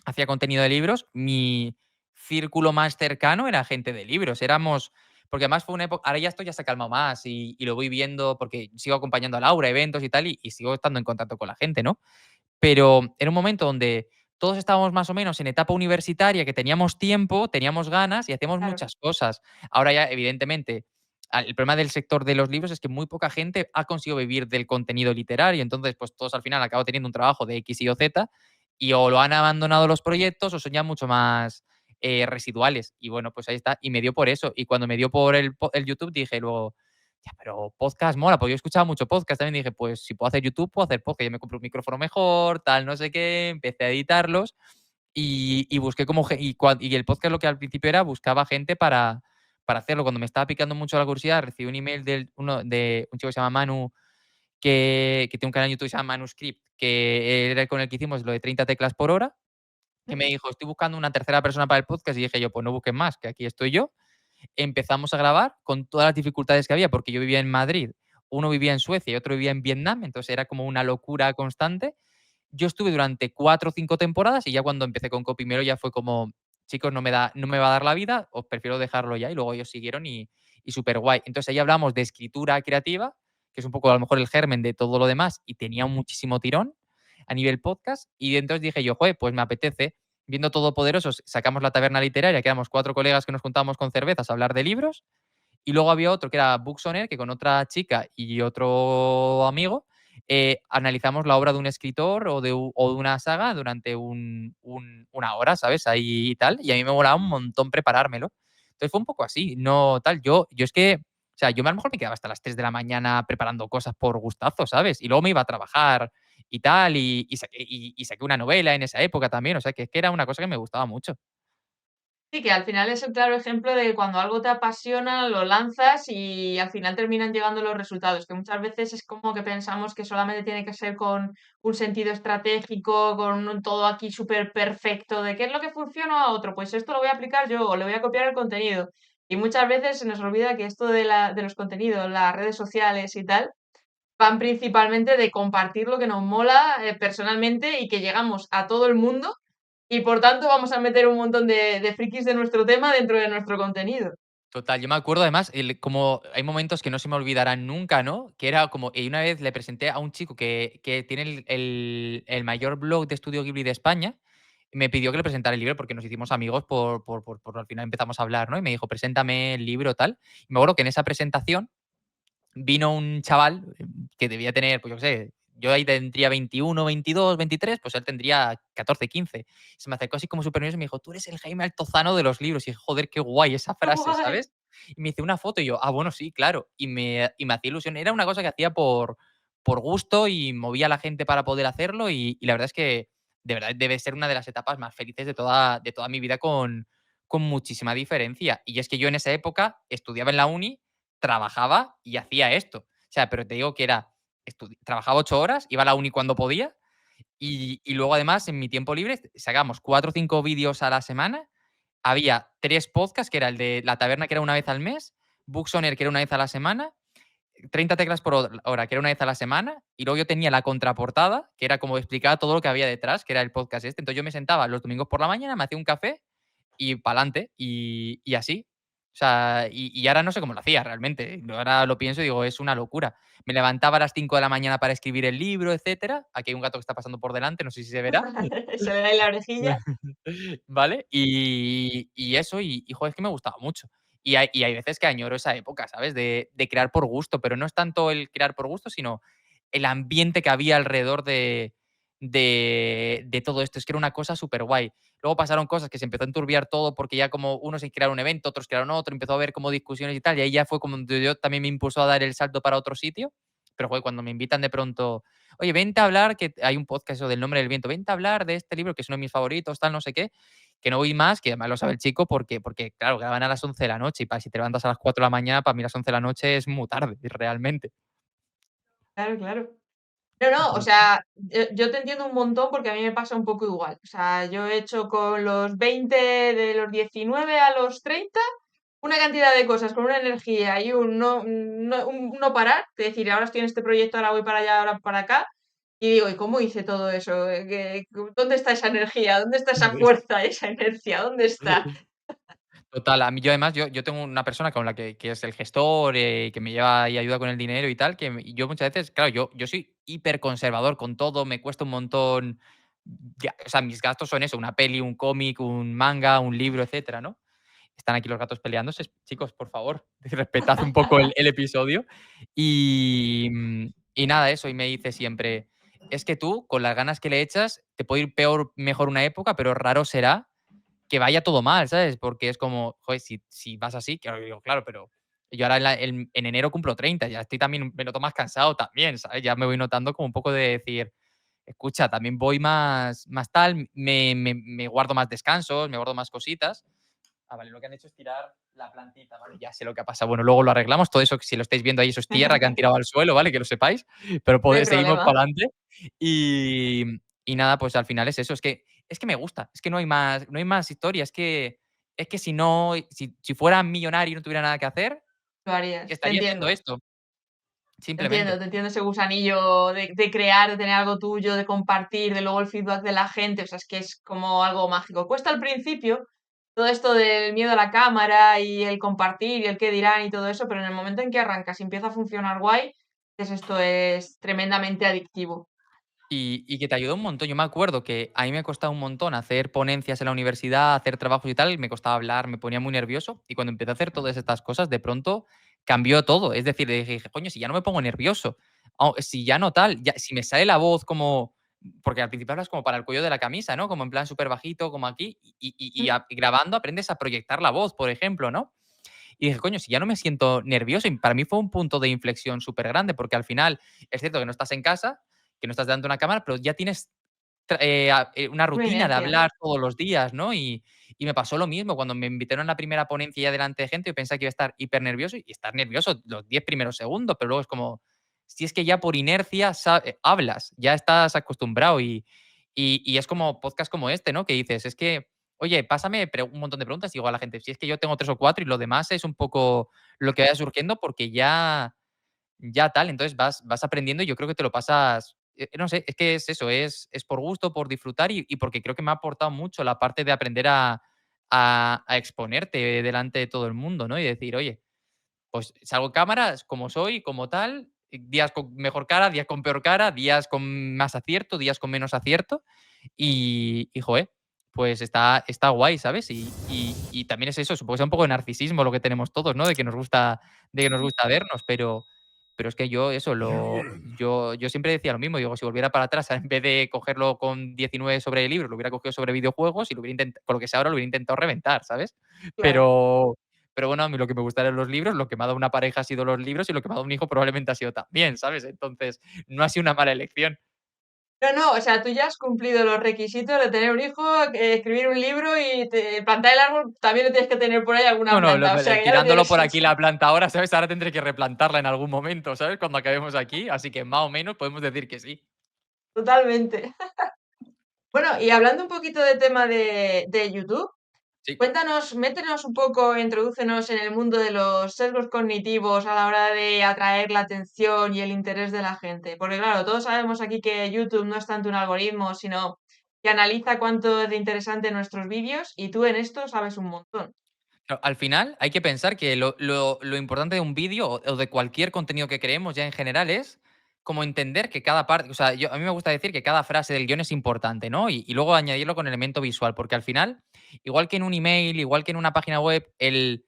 hacía contenido de libros, mi círculo más cercano era gente de libros. Éramos, porque además fue una época, ahora ya esto ya se ha calmado más y lo voy viendo porque sigo acompañando a Laura a eventos y tal, y sigo estando en contacto con la gente, ¿no? Pero era un momento donde todos estábamos más o menos en etapa universitaria, que teníamos tiempo, teníamos ganas y hacíamos Claro, muchas cosas. Ahora ya, evidentemente, el problema del sector de los libros es que muy poca gente ha conseguido vivir del contenido literario. Entonces, pues todos al final acaban teniendo un trabajo de X, Y o Z y o lo han abandonado los proyectos o son ya mucho más residuales. Y bueno, pues ahí está. Y me dio por eso. Y cuando me dio por el YouTube, dije luego, ya, pero podcast mola, porque yo escuchaba mucho podcast. También dije, pues si puedo hacer YouTube, puedo hacer podcast. Yo me compré un micrófono mejor, tal, no sé qué, empecé a editarlos y busqué como. Y el podcast lo que al principio era, buscaba gente para hacerlo. Cuando me estaba picando mucho la curiosidad, recibí un email de un chico que se llama Manu, que tiene un canal en YouTube que se llama Manuscript, que era con el que hicimos lo de 30 teclas por hora, que me dijo, estoy buscando una tercera persona para el podcast. Y dije yo, pues no busques más, que aquí estoy yo. Empezamos a grabar con todas las dificultades que había, porque yo vivía en Madrid, uno vivía en Suecia y otro vivía en Vietnam, entonces era como una locura constante. Yo estuve durante 4 o 5 temporadas y ya cuando empecé con Copymelo ya fue como, chicos, no me va a dar la vida, os prefiero dejarlo ya. Y luego ellos siguieron y súper guay. Entonces ahí hablamos de escritura creativa, que es un poco a lo mejor el germen de todo lo demás y tenía muchísimo tirón a nivel podcast. Y entonces dije yo, joder, pues me apetece. Viendo Todopoderosos, sacamos la taberna literaria, que éramos 4 colegas que nos juntábamos con cervezas a hablar de libros. Y luego había otro que era Books on Air, que con otra chica y otro amigo analizamos la obra de un escritor o de una saga durante una hora, ¿sabes? Ahí y tal. Y a mí me molaba un montón preparármelo. Entonces fue un poco así, no tal. Yo es que, o sea, yo a lo mejor me quedaba hasta las 3 de la mañana preparando cosas por gustazo, ¿sabes? Y luego me iba a trabajar y tal, y saqué una novela en esa época también, o sea, que era una cosa que me gustaba mucho. sí, que al final es el claro ejemplo de cuando algo te apasiona, lo lanzas y al final terminan llegando los resultados, que muchas veces es como que pensamos que solamente tiene que ser con un sentido estratégico, con un todo aquí súper perfecto, de qué es lo que funciona a otro, pues esto lo voy a aplicar yo o le voy a copiar el contenido. Y muchas veces se nos olvida que esto de los contenidos, las redes sociales y tal, van principalmente de compartir lo que nos mola personalmente y que llegamos a todo el mundo y por tanto vamos a meter un montón de frikis de nuestro tema dentro de nuestro contenido. Total, yo me acuerdo además, como hay momentos que no se me olvidarán nunca, ¿no? Que era como, y una vez le presenté a un chico que tiene el mayor blog de Estudio Ghibli de España, y me pidió que le presentara el libro porque nos hicimos amigos por al final empezamos a hablar, ¿no? Y me dijo, preséntame el libro, tal. Y me acuerdo que en esa presentación vino un chaval que debía tener, pues yo qué sé, yo ahí tendría 21, 22, 23, pues él tendría 14, 15. Se me acercó así como súper nervioso y me dijo, tú eres el Jaime Altozano de los libros. Y dije, joder, qué guay esa ¡Qué frase, guay! ¿sabes? Y me hice una foto y yo, ah, bueno, sí, claro. Y me hacía ilusión. Era una cosa que hacía por gusto y movía a la gente para poder hacerlo. Y la verdad es que de verdad debe ser una de las etapas más felices de toda mi vida con muchísima diferencia. Y es que yo en esa época estudiaba en la uni, trabajaba y hacía esto. O sea, pero te digo que era, trabajaba 8 horas, iba a la uni cuando podía y luego además en mi tiempo libre sacábamos 4 o 5 vídeos a la semana. Había 3 podcasts, que era el de La Taberna, que era una vez al mes, Books on Air, que era una vez a la semana, 30 teclas por hora, que era una vez a la semana, y luego yo tenía la contraportada, que era como explicaba todo lo que había detrás, que era el podcast este. Entonces yo me sentaba los domingos por la mañana, me hacía un café y pa'lante, y así. O sea, y ahora no sé cómo lo hacía realmente. Ahora lo pienso y digo, es una locura. Me levantaba a las 5 de la mañana para escribir el libro, etcétera. Aquí hay un gato que está pasando por delante, no sé si se verá. Se le ve ahí la orejilla. ¿Vale? Y eso, joder, es que me gustaba mucho. Y hay veces que añoro esa época, ¿sabes? De crear por gusto, pero no es tanto el crear por gusto, sino el ambiente que había alrededor de todo esto. Es que era una cosa súper guay. Luego pasaron cosas que se empezó a enturbiar todo porque ya como unos se crearon un evento, otros crearon otro, empezó a haber como discusiones y tal, y ahí ya fue como donde yo también me impulsó a dar el salto para otro sitio. Pero joder, cuando me invitan de pronto, oye, vente a hablar, que hay un podcast eso del Nombre del Viento, vente a hablar de este libro que es uno de mis favoritos, tal, no sé qué, que no voy más, que además lo sabe el chico, porque claro, graban a las 11 de la noche y si te levantas a las 4 de la mañana, para mí las 11 de la noche es muy tarde, realmente. Claro, claro. No, no, o sea, yo te entiendo un montón porque a mí me pasa un poco igual. O sea, yo he hecho con los 20, de los 19 a los 30, una cantidad de cosas con una energía y un no parar. Es decir, ahora estoy en este proyecto, ahora voy para allá, ahora para acá. Y digo, ¿y cómo hice todo eso? ¿Dónde está esa energía? ¿Dónde está esa fuerza, esa inercia? ¿Dónde está? Total, a mí yo además, yo tengo una persona con la que es el gestor, que me lleva y ayuda con el dinero y tal, que y yo muchas veces, claro, yo soy hiperconservador con todo, me cuesta un montón, o sea, mis gastos son eso, una peli, un cómic, un manga, un libro, etcétera, ¿no? Están aquí los gatos peleándose. Chicos, por favor, respetad un poco el episodio. Y nada, eso, y me dice siempre, es que tú, con las ganas que le echas, te puede ir peor, mejor una época, pero raro será que vaya todo mal, ¿sabes? Porque es como, joder, si vas así, claro, digo, claro, pero yo ahora en enero cumplo 30, ya estoy también, me noto más cansado también, ¿sabes? Ya me voy notando como un poco de decir, escucha, también voy más tal, me guardo más descansos, me guardo más cositas. Ah, vale, lo que han hecho es tirar la plantita, vale, ya sé lo que ha pasado. Bueno, luego lo arreglamos, todo eso, si lo estáis viendo ahí, eso es tierra que han tirado al suelo, ¿vale? Que lo sepáis, pero No hay seguimos problema. para adelante. Y, y nada, pues al final es eso, es que me gusta, es que no hay más historia, es que si no, si fuera millonario y no tuviera nada que hacer, Lo harías, te estaría haciendo entiendo. esto, simplemente. Te entiendo ese gusanillo de crear, de tener algo tuyo, de compartir, de luego el feedback de la gente, o sea, es que es como algo mágico. Cuesta al principio todo esto del miedo a la cámara y el compartir y el qué dirán y todo eso, pero en el momento en que arrancas y empieza a funcionar guay, es esto es tremendamente adictivo. Y que te ayuda un montón. Yo me acuerdo que a mí me costaba un montón hacer ponencias en la universidad, hacer trabajos y tal, me costaba hablar, me ponía muy nervioso. Y cuando empecé a hacer todas estas cosas, de pronto cambió todo. Es decir, dije, coño, si ya no me pongo nervioso, si ya no tal, ya, si me sale la voz como. Porque al principio hablas como para el cuello de la camisa, ¿no? Como en plan súper bajito, como aquí. Y grabando aprendes a proyectar la voz, por ejemplo, ¿no? Y dije, coño, si ya no me siento nervioso, y para mí fue un punto de inflexión súper grande, porque al final es cierto que no estás en casa, que no estás delante de una cámara, pero ya tienes una Una rutina de inercia, hablar todos los días, ¿no? Y me pasó lo mismo cuando me invitaron a la primera ponencia ya delante de gente, yo pensaba que iba a estar hiper nervioso y estar nervioso los 10 primeros segundos, pero luego es como, si es que ya por inercia hablas, ya estás acostumbrado y es como podcast como este, ¿no? Que dices, es que, oye, pásame un montón de preguntas, y digo a la gente, si es que yo tengo 3 o 4 y lo demás es un poco lo que vaya surgiendo porque ya tal, entonces vas aprendiendo y yo creo que te lo pasas, no sé, es que es eso, es por gusto, por disfrutar y porque creo que me ha aportado mucho la parte de aprender a exponerte delante de todo el mundo, ¿no? Y decir, oye, pues salgo en cámaras como soy, como tal, días con mejor cara, días con peor cara, días con más acierto, días con menos acierto joder, pues está guay, ¿sabes? Y también es eso, supongo que es un poco de narcisismo lo que tenemos todos, ¿no? De que nos gusta vernos, pero es que yo eso, yo siempre decía lo mismo, digo, si volviera para atrás, en vez de cogerlo con 19 sobre libros, lo hubiera cogido sobre videojuegos y lo hubiera con lo que sé ahora lo hubiera intentado reventar, ¿sabes? claro. Pero pero bueno, a mí lo que me gusta eran los libros, lo que me ha dado una pareja ha sido los libros y lo que me ha dado un hijo probablemente ha sido también, ¿sabes? Entonces, no ha sido una mala elección. No, no, o sea, tú ya has cumplido los requisitos de tener un hijo, escribir un libro y plantar el árbol, también lo tienes que tener por ahí alguna No, no, planta, o sea, que ya lo tirándolo tienes por aquí hecho, la planta ahora, ¿sabes? Ahora tendré que replantarla en algún momento, ¿sabes? Cuando acabemos aquí, así que más o menos podemos decir que sí. totalmente. Bueno, y hablando un poquito de tema de YouTube, Sí. cuéntanos, métenos un poco, introdúcenos en el mundo de los sesgos cognitivos a la hora de atraer la atención y el interés de la gente. Porque claro, todos sabemos aquí que YouTube no es tanto un algoritmo, sino que analiza cuánto es de interesante nuestros vídeos y tú en esto sabes un montón. Al final hay que pensar que lo importante de un vídeo o de cualquier contenido que creemos ya en general es como entender que cada parte, o sea, a mí me gusta decir que cada frase del guión es importante, ¿no? Y luego añadirlo con elemento visual, porque al final, igual que en un email, igual que en una página web, el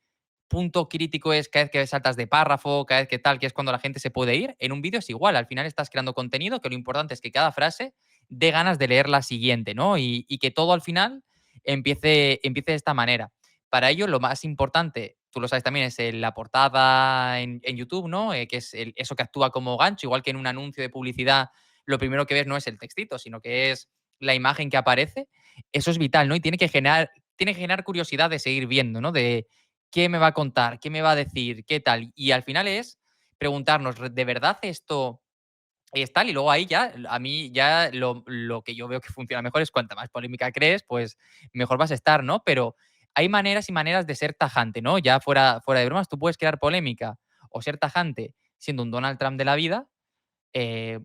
punto crítico es cada vez que saltas de párrafo, cada vez que tal, que es cuando la gente se puede ir. En un vídeo es igual, al final estás creando contenido, que lo importante es que cada frase dé ganas de leer la siguiente, ¿no? Y que todo al final empiece de esta manera. Para ello, lo más importante, tú lo sabes también, es la portada en YouTube, ¿no? Que es eso que actúa como gancho, igual que en un anuncio de publicidad, lo primero que ves no es el textito, sino que es la imagen que aparece. Eso es vital, ¿no? Y tiene que generar curiosidad de seguir viendo, ¿no? De qué me va a contar, qué me va a decir, qué tal. Y al final es preguntarnos, ¿de verdad esto es tal? Y luego ahí ya, a mí ya lo que yo veo que funciona mejor es cuanta más polémica crees, pues mejor vas a estar, ¿no? Pero hay maneras y maneras de ser tajante, ¿no? Ya fuera de bromas, tú puedes crear polémica o ser tajante siendo un Donald Trump de la vida,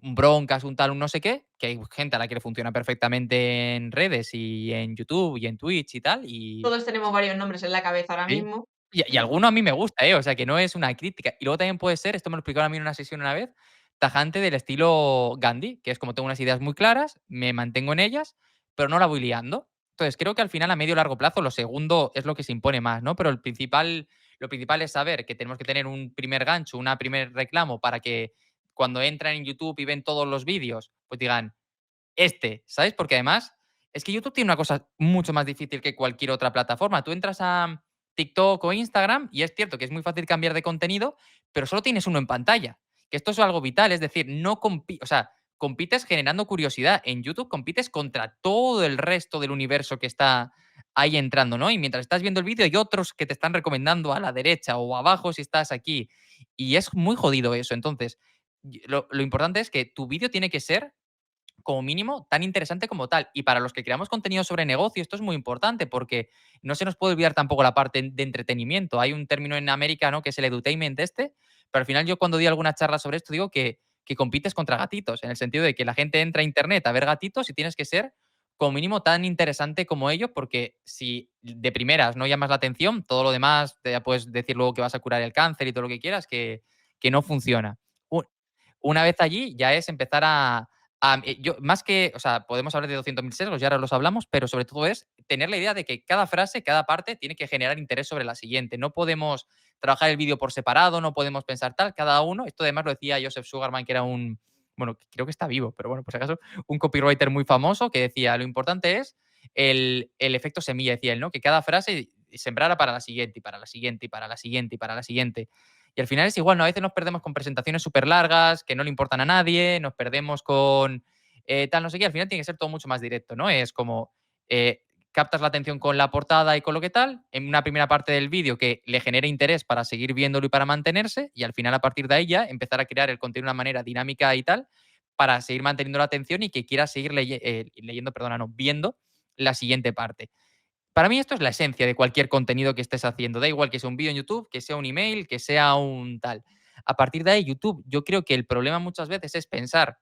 un broncas, un tal, un no sé qué, que hay gente a la que le funciona perfectamente en redes y en YouTube y en Twitch y tal, y Todos tenemos varios nombres en la cabeza ahora sí. mismo. Y alguno a mí me gusta, ¿eh? O sea, que no es una crítica. Y luego también puede ser, esto me lo explicaron a mí en una sesión una vez, tajante del estilo Gandhi, que es como tengo unas ideas muy claras, me mantengo en ellas, pero no la voy liando. Entonces, creo que al final, a medio y largo plazo, lo segundo es lo que se impone más, ¿no? Pero lo principal es saber que tenemos que tener un primer gancho, una primer reclamo para que cuando entran en YouTube y ven todos los vídeos, pues digan, ¿sabes? Porque además es que YouTube tiene una cosa mucho más difícil que cualquier otra plataforma. Tú entras a TikTok o Instagram y es cierto que es muy fácil cambiar de contenido, pero solo tienes uno en pantalla. Que esto es algo vital, es decir, no o sea, compites generando curiosidad. En YouTube compites contra todo el resto del universo que está ahí entrando, ¿no? Y mientras estás viendo el vídeo hay otros que te están recomendando a la derecha o abajo si estás aquí. Y es muy jodido eso. Entonces, lo importante es que tu vídeo tiene que ser como mínimo, tan interesante como tal. Y para los que creamos contenido sobre negocio, esto es muy importante porque no se nos puede olvidar tampoco la parte de entretenimiento. Hay un término en América, ¿no? Que es el edutainment este, pero al final yo cuando di alguna charla sobre esto digo que compites contra gatitos, en el sentido de que la gente entra a internet a ver gatitos y tienes que ser como mínimo tan interesante como ellos, porque si de primeras no llamas la atención, todo lo demás, te ya puedes decir luego que vas a curar el cáncer y todo lo que quieras, que no funciona. U- una vez allí ya es empezar yo, más que, o sea, podemos hablar de 200.000 sesgos, ya ahora los hablamos, pero sobre todo es tener la idea de que cada frase, cada parte tiene que generar interés sobre la siguiente. No podemos trabajar el vídeo por separado, no podemos pensar tal, cada uno. Esto además lo decía Joseph Sugarman, que era bueno, creo que está vivo, pero bueno, por si acaso, un copywriter muy famoso que decía, lo importante es el efecto semilla, decía él, ¿no? Que cada frase sembrara para la siguiente, y para la siguiente, y para la siguiente, y para la siguiente. Y al final es igual, ¿no? A veces nos perdemos con presentaciones súper largas, que no le importan a nadie, nos perdemos con tal, no sé qué, al final tiene que ser todo mucho más directo, ¿no? Es como captas la atención con la portada y con lo que tal, en una primera parte del vídeo que le genere interés para seguir viéndolo y para mantenerse, y al final a partir de ahí ya empezar a crear el contenido de una manera dinámica y tal, para seguir manteniendo la atención y que quiera seguir leyendo, perdona, no, viendo la siguiente parte. Para mí esto es la esencia de cualquier contenido que estés haciendo. Da igual que sea un vídeo en YouTube, que sea un email, que sea un tal. A partir de ahí, YouTube, yo creo que el problema muchas veces es pensar,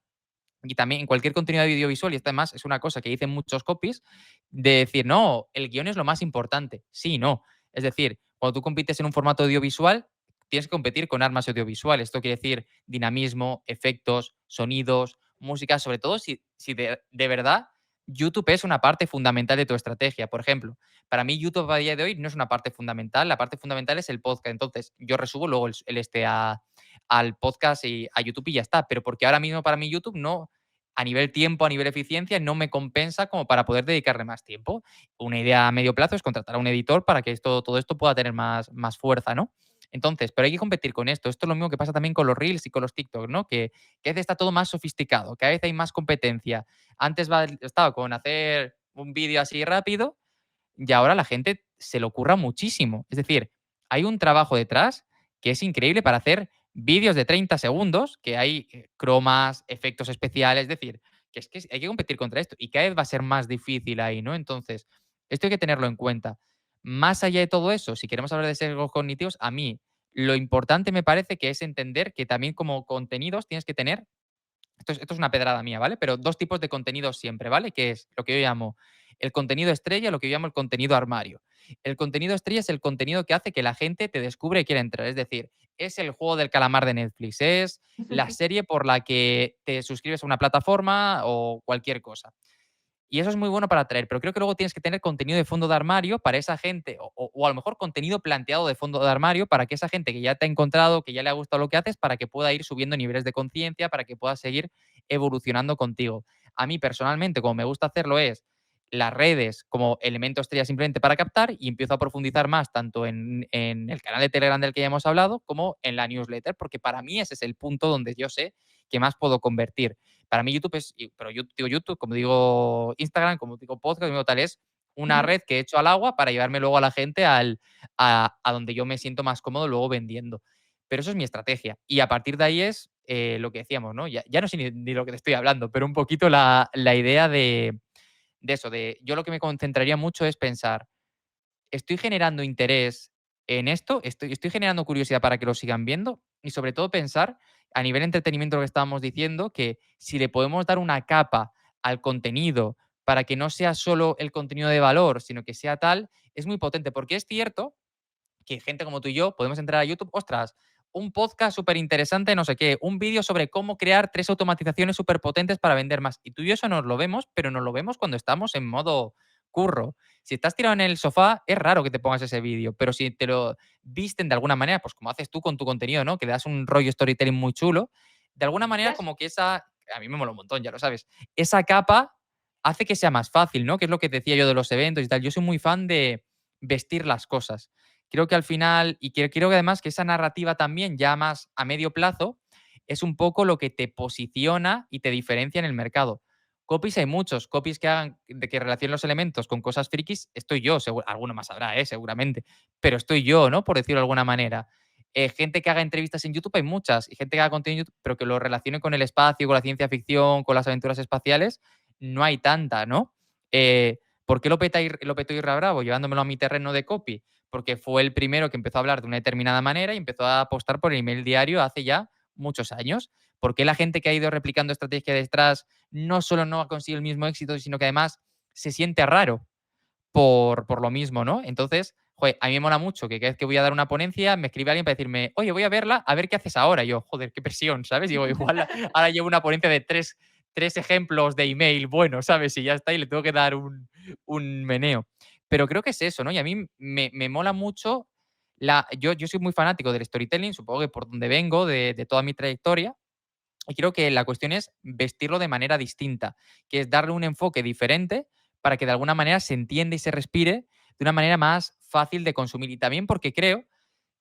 y también en cualquier contenido audiovisual, y esto además es una cosa que dicen muchos copies, de decir, no, el guión es lo más importante. Sí, no. Es decir, cuando tú compites en un formato audiovisual, tienes que competir con armas audiovisuales. Esto quiere decir dinamismo, efectos, sonidos, música, sobre todo si de verdad YouTube es una parte fundamental de tu estrategia. Por ejemplo, para mí YouTube a día de hoy no es una parte fundamental, la parte fundamental es el podcast. Entonces, yo resubo luego al podcast y a YouTube y ya está. Pero porque ahora mismo para mí YouTube no, a nivel tiempo, a nivel eficiencia, no me compensa como para poder dedicarle más tiempo. Una idea a medio plazo es contratar a un editor para que todo esto pueda tener más fuerza, ¿no? Entonces, pero hay que competir con esto. Esto es lo mismo que pasa también con los Reels y con los TikTok, ¿no? Que a veces está todo más sofisticado, que a veces hay más competencia. Antes estaba con hacer un vídeo así rápido y ahora la gente se le ocurra muchísimo. Es decir, hay un trabajo detrás que es increíble para hacer vídeos de 30 segundos, que hay cromas, efectos especiales, es decir, que hay que competir contra esto y cada vez va a ser más difícil ahí, ¿no? Entonces, esto hay que tenerlo en cuenta. Más allá de todo eso, si queremos hablar de sesgos cognitivos, a mí lo importante me parece que es entender que también como contenidos tienes que tener esto es una pedrada mía, ¿vale? Pero dos tipos de contenidos siempre, ¿vale? Que es lo que yo llamo el contenido estrella, lo que yo llamo el contenido armario. El contenido estrella es el contenido que hace que la gente te descubre y quiera entrar. Es decir, es el juego del calamar de Netflix, es la serie por la que te suscribes a una plataforma o cualquier cosa. Y eso es muy bueno para atraer, pero creo que luego tienes que tener contenido de fondo de armario para esa gente, o a lo mejor contenido planteado de fondo de armario para que esa gente que ya te ha encontrado, que ya le ha gustado lo que haces, para que pueda ir subiendo niveles de conciencia, para que pueda seguir evolucionando contigo. A mí personalmente, como me gusta hacerlo, es las redes como elemento estrella simplemente para captar y empiezo a profundizar más tanto en el canal de Telegram del que ya hemos hablado como en la newsletter, porque para mí ese es el punto donde yo sé que más puedo convertir. Para mí YouTube pero yo digo YouTube, como digo Instagram, como digo podcast, como digo tal, es una red que he hecho al agua para llevarme luego a la gente a donde yo me siento más cómodo luego vendiendo. Pero eso es mi estrategia. Y a partir de ahí es lo que decíamos, ¿no? Ya no sé ni lo que te estoy hablando, pero un poquito la idea de eso, de yo lo que me concentraría mucho es pensar, estoy generando interés en esto, estoy generando curiosidad para que lo sigan viendo y sobre todo pensar a nivel entretenimiento lo que estábamos diciendo, que si le podemos dar una capa al contenido para que no sea solo el contenido de valor, sino que sea tal, es muy potente. Porque es cierto que gente como tú y yo podemos entrar a YouTube, ostras, un podcast súper interesante, no sé qué, un vídeo sobre cómo crear 3 automatizaciones súper potentes para vender más. Y tú y yo eso nos lo vemos, pero nos lo vemos cuando estamos en modo curro. Si estás tirado en el sofá, es raro que te pongas ese vídeo, pero si te lo visten de alguna manera, pues como haces tú con tu contenido, ¿no? Que le das un rollo storytelling muy chulo, de alguna manera ¿Ves? como que esa, a mí me mola un montón, ya lo sabes, esa capa hace que sea más fácil, ¿no? Que es lo que te decía yo de los eventos y tal. Yo soy muy fan de vestir las cosas. Creo que al final, y creo que además que esa narrativa también, ya más a medio plazo, es un poco lo que te posiciona y te diferencia en el mercado. Copies hay muchos, copies que hagan, de que relacionen los elementos con cosas frikis, estoy yo, alguno más habrá, seguramente, pero estoy yo, ¿no? Por decirlo de alguna manera. Gente que haga entrevistas en YouTube hay muchas, y gente que haga contenido en YouTube, pero que lo relacione con el espacio, con la ciencia ficción, con las aventuras espaciales, no hay tanta, ¿no? ¿Por qué lo petó Irra Bravo llevándomelo a mi terreno de copy? Porque fue el primero que empezó a hablar de una determinada manera y empezó a apostar por el email diario hace ya muchos años. Porque la gente que ha ido replicando estrategia detrás no solo no ha conseguido el mismo éxito, sino que además se siente raro por lo mismo, ¿no? Entonces, joder, a mí me mola mucho que cada vez que voy a dar una ponencia me escribe alguien para decirme, oye, voy a verla, a ver qué haces ahora. Y yo, joder, qué presión, ¿sabes? Digo, igual ahora llevo una ponencia de tres ejemplos de email bueno, ¿sabes? Y ya está, y le tengo que dar un meneo. Pero creo que es eso, ¿no? Y a mí me mola mucho. Yo soy muy fanático del storytelling, supongo que por donde vengo, de toda mi trayectoria, y creo que la cuestión es vestirlo de manera distinta, que es darle un enfoque diferente para que de alguna manera se entienda y se respire de una manera más fácil de consumir. Y también porque creo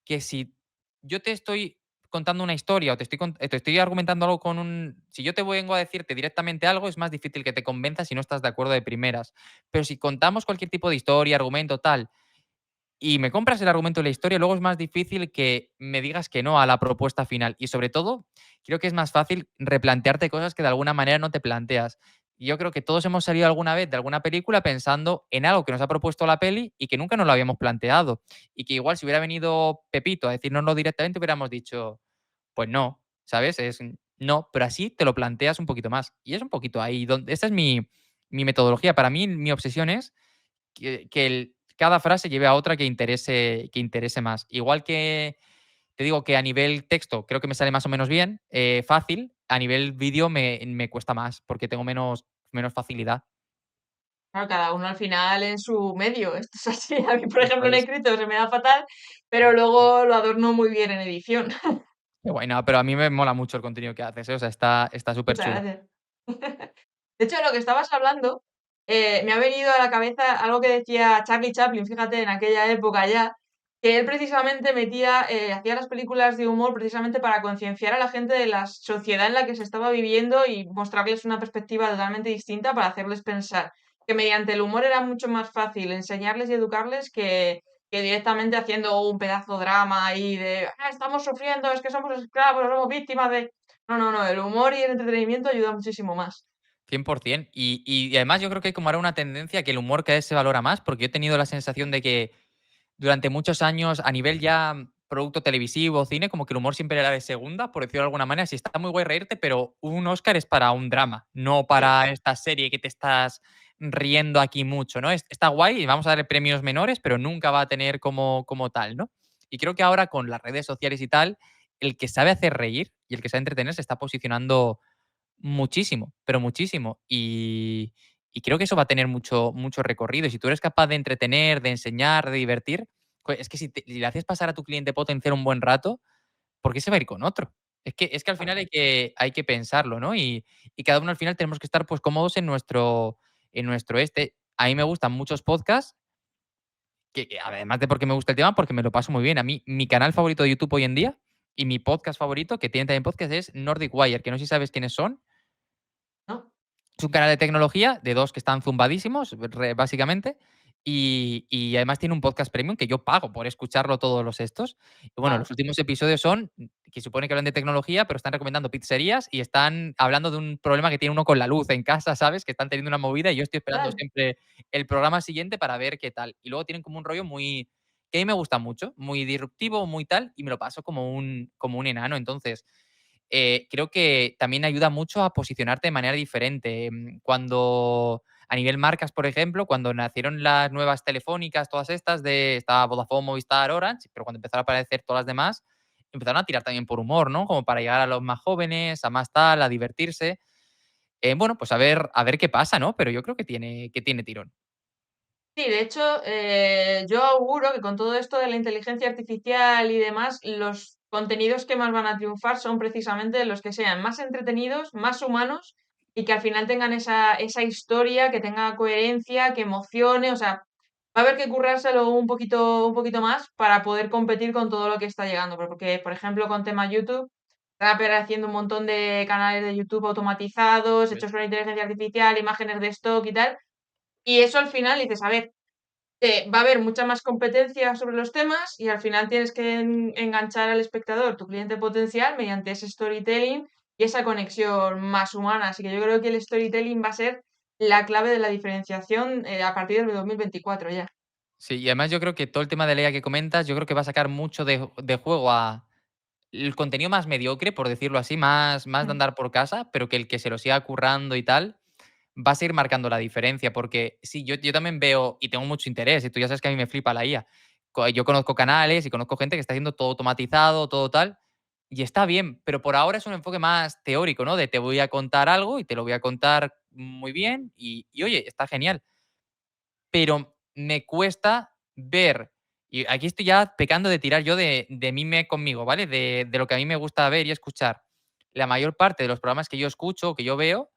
que si yo te estoy contando una historia o te estoy argumentando algo con un... Si yo te vengo a decirte directamente algo, es más difícil que te convenza si no estás de acuerdo de primeras. Pero si contamos cualquier tipo de historia, argumento, tal, y me compras el argumento de la historia, luego es más difícil que me digas que no a la propuesta final. Y sobre todo, creo que es más fácil replantearte cosas que de alguna manera no te planteas. Y yo creo que todos hemos salido alguna vez de alguna película pensando en algo que nos ha propuesto la peli y que nunca nos lo habíamos planteado. Y que igual si hubiera venido Pepito a decírnoslo directamente, hubiéramos dicho, pues no, ¿sabes? Es no, pero así te lo planteas un poquito más. Y es un poquito ahí. Esta es mi metodología. Para mí, mi obsesión es cada frase lleve a otra que interese más. Igual que te digo que a nivel texto creo que me sale más o menos bien, fácil, a nivel vídeo me cuesta más porque tengo menos facilidad. Claro, cada uno al final en su medio. Esto es así. A mí, por Eso ejemplo, en es. escrito se me da fatal, pero luego lo adorno muy bien en edición. Qué guay, no, pero a mí me mola mucho el contenido que haces, o sea, está súper Muchas chulo. gracias. De hecho, de lo que estabas hablando, me ha venido a la cabeza algo que decía Charlie Chaplin, fíjate, en aquella época ya, que él precisamente hacía las películas de humor precisamente para concienciar a la gente de la sociedad en la que se estaba viviendo y mostrarles una perspectiva totalmente distinta para hacerles pensar que mediante el humor era mucho más fácil enseñarles y educarles que directamente haciendo un pedazo drama ahí de estamos sufriendo, es que somos esclavos, somos víctimas de... No, no, no, el humor y el entretenimiento ayuda muchísimo más. 100%. Y además yo creo que hay como ahora una tendencia que el humor cada vez se valora más, porque yo he tenido la sensación de que durante muchos años, a nivel ya producto televisivo, cine, como que el humor siempre era de segunda, por decirlo de alguna manera. Si está muy guay reírte, pero un Oscar es para un drama, no Sí. para esta serie que te estás riendo aquí mucho, ¿no? Está guay y vamos a darle premios menores, pero nunca va a tener como tal, ¿no? Y creo que ahora con las redes sociales y tal, el que sabe hacer reír y el que sabe entretener se está posicionando muchísimo, pero muchísimo. Y creo que eso va a tener mucho recorrido. Y si tú eres capaz de entretener, de enseñar, de divertir, es que si le haces pasar a tu cliente potenciar un buen rato, ¿por qué se va a ir con otro? Es que al final hay que pensarlo, ¿no? Y cada uno al final tenemos que estar pues cómodos en nuestro este. A mí me gustan muchos podcasts, que además de porque me gusta el tema, porque me lo paso muy bien. A mí, mi canal favorito de YouTube hoy en día y mi podcast favorito, que tiene también podcast, es Nordic Wire, que no sé si sabes quiénes son. ¿No? Es un canal de tecnología de dos que están zumbadísimos, básicamente. Y además tiene un podcast premium que yo pago por escucharlo todos los estos. Y bueno, Guau. los últimos episodios son que supone que hablan de tecnología, pero están recomendando pizzerías y están hablando de un problema que tiene uno con la luz en casa, ¿sabes? Que están teniendo una movida y yo estoy esperando Tal. siempre el programa siguiente para ver qué tal. Y luego tienen como un rollo muy que a mí me gusta mucho, muy disruptivo, muy tal, y me lo paso como un enano. Entonces, creo que también ayuda mucho a posicionarte de manera diferente. Cuando a nivel marcas, por ejemplo, cuando nacieron las nuevas telefónicas, todas estas estaba Vodafone, Movistar, Orange, pero cuando empezaron a aparecer todas las demás, empezaron a tirar también por humor, ¿no? Como para llegar a los más jóvenes, a más tal, a divertirse. Bueno, pues a ver qué pasa, ¿no? Pero yo creo que tiene tirón. Sí, de hecho, yo auguro que con todo esto de la inteligencia artificial y demás, los contenidos que más van a triunfar son precisamente los que sean más entretenidos, más humanos y que al final tengan esa historia, que tenga coherencia, que emocione. O sea, va a haber que currárselo un poquito más para poder competir con todo lo que está llegando. Porque, por ejemplo, con tema YouTube, están apareciendo un montón de canales de YouTube automatizados, ¿Ves? hechos con inteligencia artificial, imágenes de stock y tal. Y eso al final dices, a ver, va a haber mucha más competencia sobre los temas y al final tienes que enganchar al espectador, tu cliente potencial, mediante ese storytelling y esa conexión más humana. Así que yo creo que el storytelling va a ser la clave de la diferenciación a partir del 2024 ya. Sí, y además yo creo que todo el tema de la IA que comentas, yo creo que va a sacar mucho de juego a el contenido más mediocre, por decirlo así, más de Mm. andar por casa, pero que el que se lo siga currando y tal, va a seguir marcando la diferencia. Porque sí, yo también veo y tengo mucho interés, y tú ya sabes que a mí me flipa la IA. Yo conozco canales y conozco gente que está haciendo todo automatizado, todo tal, y está bien, pero por ahora es un enfoque más teórico, ¿no? De te voy a contar algo y te lo voy a contar muy bien y oye, está genial, pero me cuesta ver, y aquí estoy ya pecando de tirar yo de mí conmigo, ¿vale? De lo que a mí me gusta ver y escuchar. La mayor parte de los programas que yo escucho, que yo veo,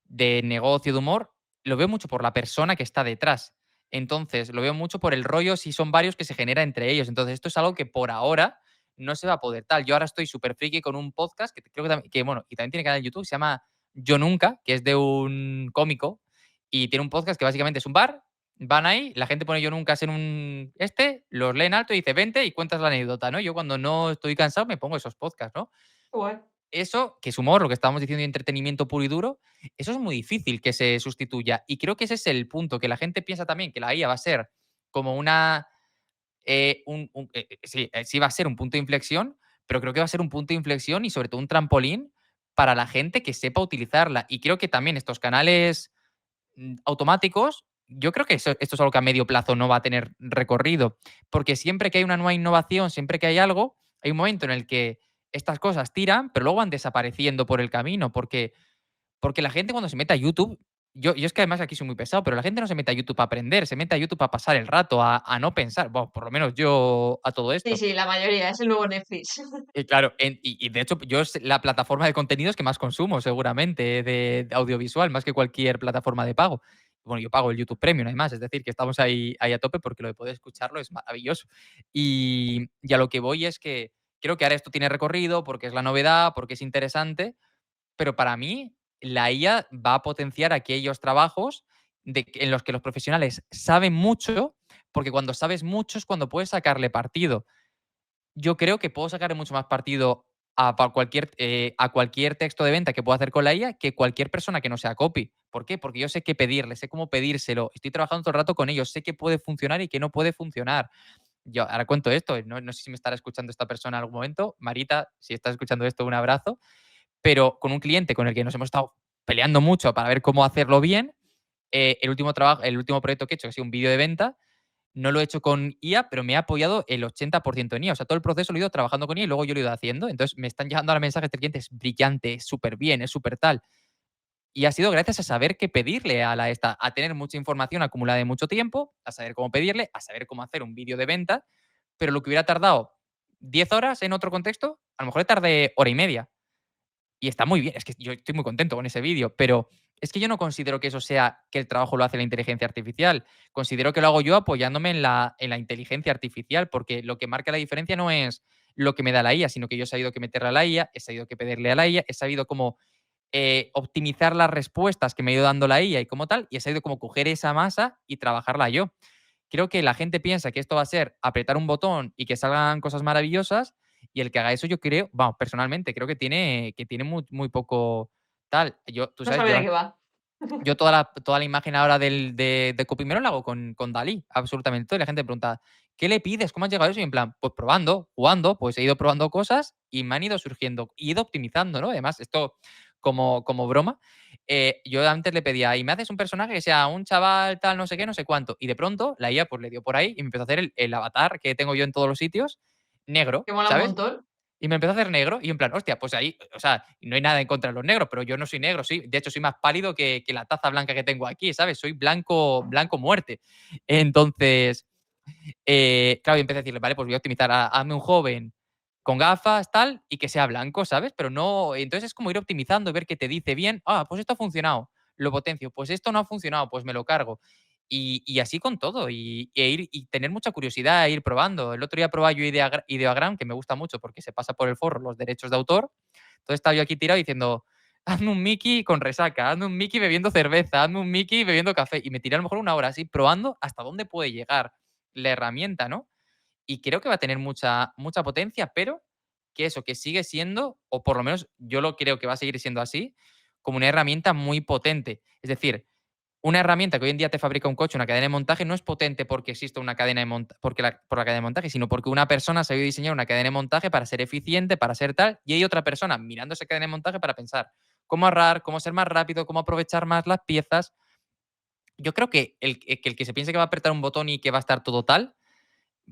de negocio, de humor, lo veo mucho por la persona que está detrás. Entonces, lo veo mucho por el rollo, si son varios, que se genera entre ellos. Entonces, esto es algo que por ahora no se va a poder tal. Yo ahora estoy súper friki con un podcast que creo que, bueno, y también tiene canal en YouTube, se llama Yo Nunca, que es de un cómico, y tiene un podcast que básicamente es un bar, van ahí, la gente pone Yo Nunca en los leen alto y dice, vente y cuentas la anécdota, ¿no? Yo cuando no estoy cansado me pongo esos podcasts, ¿no? Guay. Eso, que es humor, lo que estábamos diciendo, y entretenimiento puro y duro, eso es muy difícil que se sustituya. Y creo que ese es el punto, que la gente piensa también que la IA va a ser como sí va a ser un punto de inflexión, pero creo que va a ser un punto de inflexión y sobre todo un trampolín para la gente que sepa utilizarla. Y creo que también estos canales automáticos, yo creo que esto es algo que a medio plazo no va a tener recorrido, porque siempre que hay una nueva innovación, siempre que hay algo, hay un momento en el que estas cosas tiran, pero luego van desapareciendo por el camino, porque la gente cuando se mete a YouTube, yo es que además aquí soy muy pesado, pero la gente no se mete a YouTube a aprender, se mete a YouTube a pasar el rato, a no pensar, bueno, por lo menos yo a todo Sí, esto. sí, la mayoría, es el nuevo Netflix. Y claro, y de hecho yo es la plataforma de contenidos que más consumo seguramente de audiovisual, más que cualquier plataforma de pago. Bueno, yo pago el YouTube Premium además, es decir, que estamos ahí a tope porque lo de poder escucharlo es maravilloso. Y a lo que voy es que creo que ahora esto tiene recorrido porque es la novedad, porque es interesante, pero para mí la IA va a potenciar aquellos trabajos en los que los profesionales saben mucho, porque cuando sabes mucho es cuando puedes sacarle partido. Yo creo que puedo sacarle mucho más partido a cualquier texto de venta que pueda hacer con la IA que cualquier persona que no sea copy. ¿Por qué? Porque yo sé qué pedirle, sé cómo pedírselo, estoy trabajando todo el rato con ellos, sé qué puede funcionar y qué no puede funcionar. Yo ahora cuento esto, no sé si me estará escuchando esta persona en algún momento. Marita, si estás escuchando esto, un abrazo. Pero con un cliente con el que nos hemos estado peleando mucho para ver cómo hacerlo bien, el último proyecto que he hecho, que ha sido un vídeo de venta, no lo he hecho con IA, pero me ha apoyado el 80% en IA. O sea, todo el proceso lo he ido trabajando con IA y luego yo lo he ido haciendo. Entonces, me están llegando ahora mensajes de clientes: "Es brillante, es súper bien, es súper tal". Y ha sido gracias a saber qué pedirle a la esta, a tener mucha información acumulada de mucho tiempo, a saber cómo pedirle, a saber cómo hacer un vídeo de venta, pero lo que hubiera tardado 10 horas en otro contexto, a lo mejor le tardé hora y media. Y está muy bien, es que yo estoy muy contento con ese vídeo, pero es que yo no considero que eso sea que el trabajo lo hace la inteligencia artificial. Considero que lo hago yo apoyándome en la inteligencia artificial, porque lo que marca la diferencia no es lo que me da la IA, sino que yo he sabido qué meterle a la IA, he sabido qué pedirle a la IA, he sabido cómo optimizar las respuestas que me ha ido dando la IA y como tal, y he sabido cómo coger esa masa y trabajarla yo. Creo que la gente piensa que esto va a ser apretar un botón y que salgan cosas maravillosas, y el que haga eso yo creo, vamos, personalmente creo que tiene muy, muy poco tal. Tú No sabes, sabe yo, de qué va. yo toda la imagen ahora de Copymero la hago con Dalí, absolutamente todo. Y la gente me pregunta, ¿qué le pides? ¿Cómo has llegado a eso? Y en plan, pues probando, jugando, pues he ido probando cosas y me han ido surgiendo, y he ido optimizando, ¿no? Además, esto como broma, yo antes le pedía, y me haces un personaje que sea un chaval tal, no sé qué, no sé cuánto. Y de pronto la IA pues le dio por ahí y me empezó a hacer el avatar que tengo yo en todos los sitios, negro, que mola un ¿sabes? montón. Y me empezó a hacer negro y en plan, hostia, pues ahí, o sea, no hay nada en contra de los negros, pero yo no soy negro, sí. De hecho, soy más pálido que la taza blanca que tengo aquí, ¿sabes? Soy blanco, blanco muerte. Entonces, claro, y empecé a decirle, vale, pues voy a optimizar, hazme un joven con gafas, tal, y que sea blanco, ¿sabes? Pero no, entonces es como ir optimizando, ver qué te dice bien, pues esto ha funcionado, lo potencio, pues esto no ha funcionado, pues me lo cargo. Y así con todo, y tener mucha curiosidad, e ir probando. El otro día probaba yo Ideogram, que me gusta mucho porque se pasa por el forro los derechos de autor. Entonces estaba yo aquí tirado diciendo, hazme un Mickey con resaca, hazme un Mickey bebiendo cerveza, hazme un Mickey bebiendo café. Y me tiré a lo mejor una hora así probando hasta dónde puede llegar la herramienta, ¿no? Y creo que va a tener mucha potencia, pero que eso, que sigue siendo, o por lo menos yo lo creo que va a seguir siendo así, como una herramienta muy potente. Es decir, una herramienta que hoy en día te fabrica un coche, una cadena de montaje, no es potente porque existe una cadena de montaje, por la cadena de montaje, sino porque una persona se ha diseñar una cadena de montaje para ser eficiente, para ser tal, y hay otra persona mirando esa cadena de montaje para pensar cómo ahorrar, cómo ser más rápido, cómo aprovechar más las piezas. Yo creo que el que se piense que va a apretar un botón y que va a estar todo tal,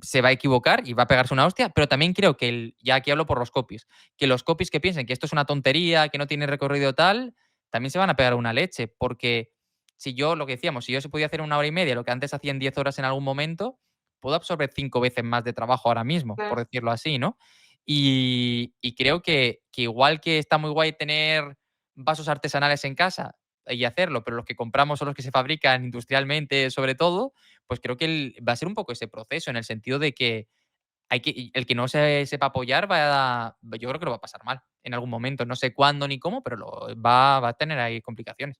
se va a equivocar y va a pegarse una hostia, pero también creo que ya aquí hablo por los copies, que los copies que piensen que esto es una tontería, que no tiene recorrido tal, también se van a pegar una leche, porque si yo, lo que decíamos, si yo se podía hacer en una hora y media, lo que antes hacía en 10 horas en algún momento, puedo absorber 5 veces más de trabajo ahora mismo, por Claro. decirlo así, ¿no? Y creo que igual que está muy guay tener vasos artesanales en casa y hacerlo, pero los que compramos son los que se fabrican industrialmente, sobre todo, pues creo que va a ser un poco ese proceso, en el sentido de que el que no se sepa apoyar yo creo que lo va a pasar mal en algún momento. No sé cuándo ni cómo, pero va a tener ahí complicaciones.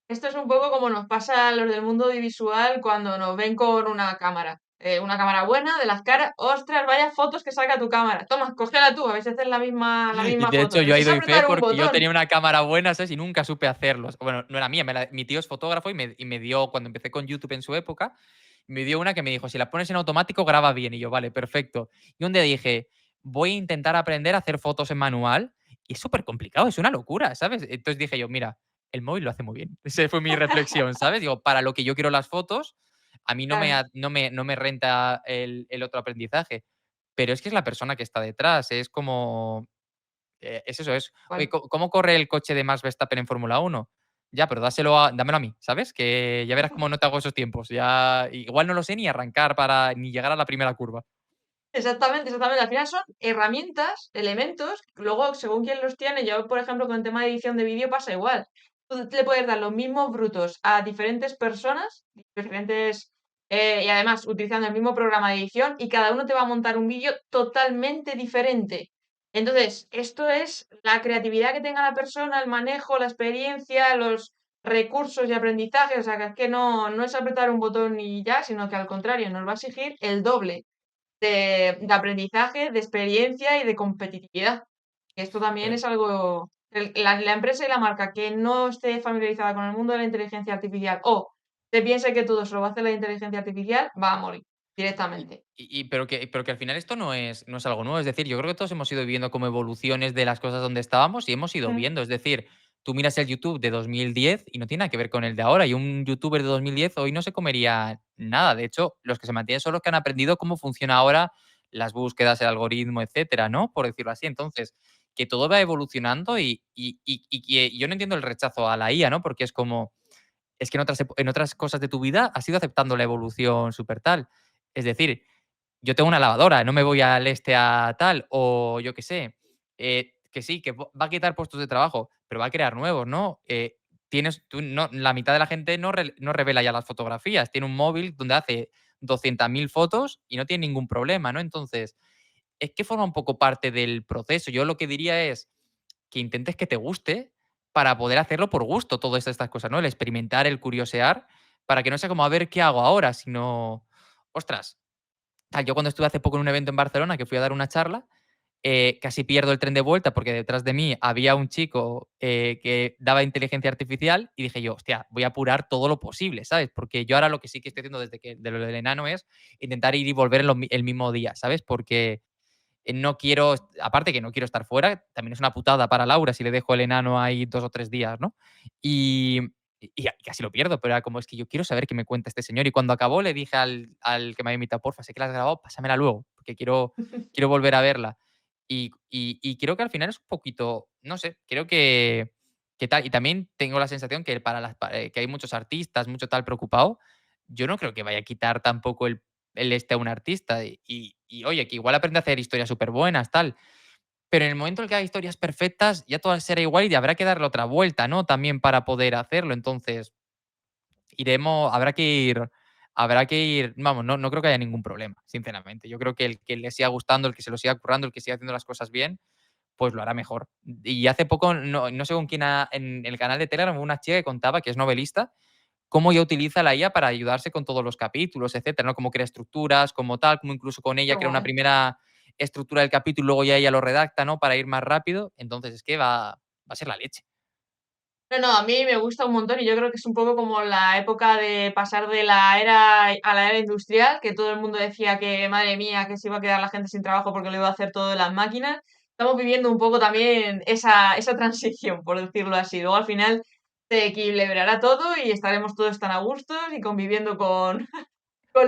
Esto es un poco como nos pasa a los del mundo audiovisual cuando nos ven con una cámara. Una cámara buena, de las caras. ¡Ostras, vaya fotos que saca tu cámara! Toma, cógela tú, a ver si haces la Y misma de foto. hecho, yo Pero ahí es doy fe apretar un porque yo botón. tenía una cámara buena, ¿sabes? Y nunca supe hacerlos. Bueno, no era mía, mi tío es fotógrafo y me dio, cuando empecé con YouTube en su época, me dio una que me dijo, si la pones en automático, graba bien. Y yo, vale, perfecto. Y un día dije, voy a intentar aprender a hacer fotos en manual. Y es súper complicado, es una locura, ¿sabes? Entonces dije yo, mira, el móvil lo hace muy bien. Esa fue mi reflexión, ¿sabes? Digo, para lo que yo quiero las fotos, a mí no me, Claro, ha- no me renta el otro aprendizaje. Pero es que es la persona que está detrás, es como es eso, es. Oye, igual. ¿cómo corre el coche de Max Verstappen en Fórmula Uno? Ya, pero dámelo a mí, ¿sabes? Que ya verás cómo no te hago esos tiempos. Ya, igual no lo sé ni arrancar ni llegar a la primera curva. Exactamente, exactamente. Al final son herramientas, elementos, luego según quién los tiene, yo por ejemplo con el tema de edición de vídeo pasa igual. Tú le puedes dar los mismos brutos a diferentes personas, diferentes, y además utilizando el mismo programa de edición, y cada uno te va a montar un vídeo totalmente diferente. Entonces, esto es la creatividad que tenga la persona, el manejo, la experiencia, los recursos y aprendizaje, o sea, que es que no es apretar un botón y ya, sino que al contrario, nos va a exigir el doble de aprendizaje, de experiencia y de competitividad. Esto también Eh, es algo, la empresa y la marca que no esté familiarizada con el mundo de la inteligencia artificial o se piense que todo se lo va a hacer la inteligencia artificial, va a morir directamente. pero que al final esto no es algo nuevo. Es decir, yo creo que todos hemos ido viendo como evoluciones de las cosas donde estábamos y hemos ido Mm, viendo. Es decir, tú miras el YouTube de 2010 y no tiene nada que ver con el de ahora. Y un youtuber de 2010 hoy no se comería nada. De hecho, los que se mantienen son los que han aprendido cómo funciona ahora las búsquedas, el algoritmo, etcétera, ¿no? Por decirlo así. Entonces, que todo va evolucionando y que yo no entiendo el rechazo a la IA, ¿no? Porque es como, es que en otras cosas de tu vida has ido aceptando la evolución súper tal. Es decir, yo tengo una lavadora, no me voy al este a tal, o yo qué sé, que sí, que va a quitar puestos de trabajo, pero va a crear nuevos, ¿no? La mitad de la gente no revela ya las fotografías, tiene un móvil donde hace 200.000 fotos y no tiene ningún problema, ¿no? Entonces, es que forma un poco parte del proceso. Yo lo que diría es que intentes que te guste para poder hacerlo por gusto, todas estas cosas, ¿no? El experimentar, el curiosear, para que no sea como a ver qué hago ahora, sino, ostras, yo cuando estuve hace poco en un evento en Barcelona, que fui a dar una charla, casi pierdo el tren de vuelta porque detrás de mí había un chico que daba inteligencia artificial y dije yo, hostia, voy a apurar todo lo posible, ¿sabes? Porque yo ahora lo que sí que estoy haciendo desde que de lo del enano es intentar ir y volver el mismo día, ¿sabes? Porque no quiero, aparte que no quiero estar fuera, también es una putada para Laura si le dejo el enano ahí 2 o 3 días, ¿no? Y, y casi lo pierdo, pero era como es que yo quiero saber qué me cuenta este señor. Y cuando acabó le dije al que me había invitado, porfa, sé que la has grabado, pásamela luego, porque quiero volver a verla. Y creo que al final es un poquito, no sé, creo que tal. Y también tengo la sensación que que hay muchos artistas, mucho tal preocupado. Yo no creo que vaya a quitar tampoco el a un artista. Y oye, que igual aprende a hacer historias súper buenas, tal. Pero en el momento en el que haga historias perfectas, ya todo será igual y habrá que darle otra vuelta, ¿no? También para poder hacerlo. Entonces, habrá que ir, vamos, no creo que haya ningún problema, sinceramente. Yo creo que el que le siga gustando, el que se lo siga currando, el que siga haciendo las cosas bien, pues lo hará mejor. Y hace poco, no sé con quién, en el canal de Telegram, una chica que contaba, que es novelista, cómo ella utiliza la IA para ayudarse con todos los capítulos, etcétera, ¿no? Cómo crea estructuras, como tal, como incluso con Qué ella crea una guay. primera estructura del capítulo y luego ya ella lo redacta, ¿no? Para ir más rápido. Entonces es que va a ser la leche. No, no, a mí me gusta un montón y yo creo que es un poco como la época de pasar de la era a la era industrial, que todo el mundo decía que, madre mía, que se iba a quedar la gente sin trabajo porque lo iba a hacer todo de las máquinas. Estamos viviendo un poco también esa transición, por decirlo así. Luego al final se equilibrará todo y estaremos todos tan a gustos y conviviendo con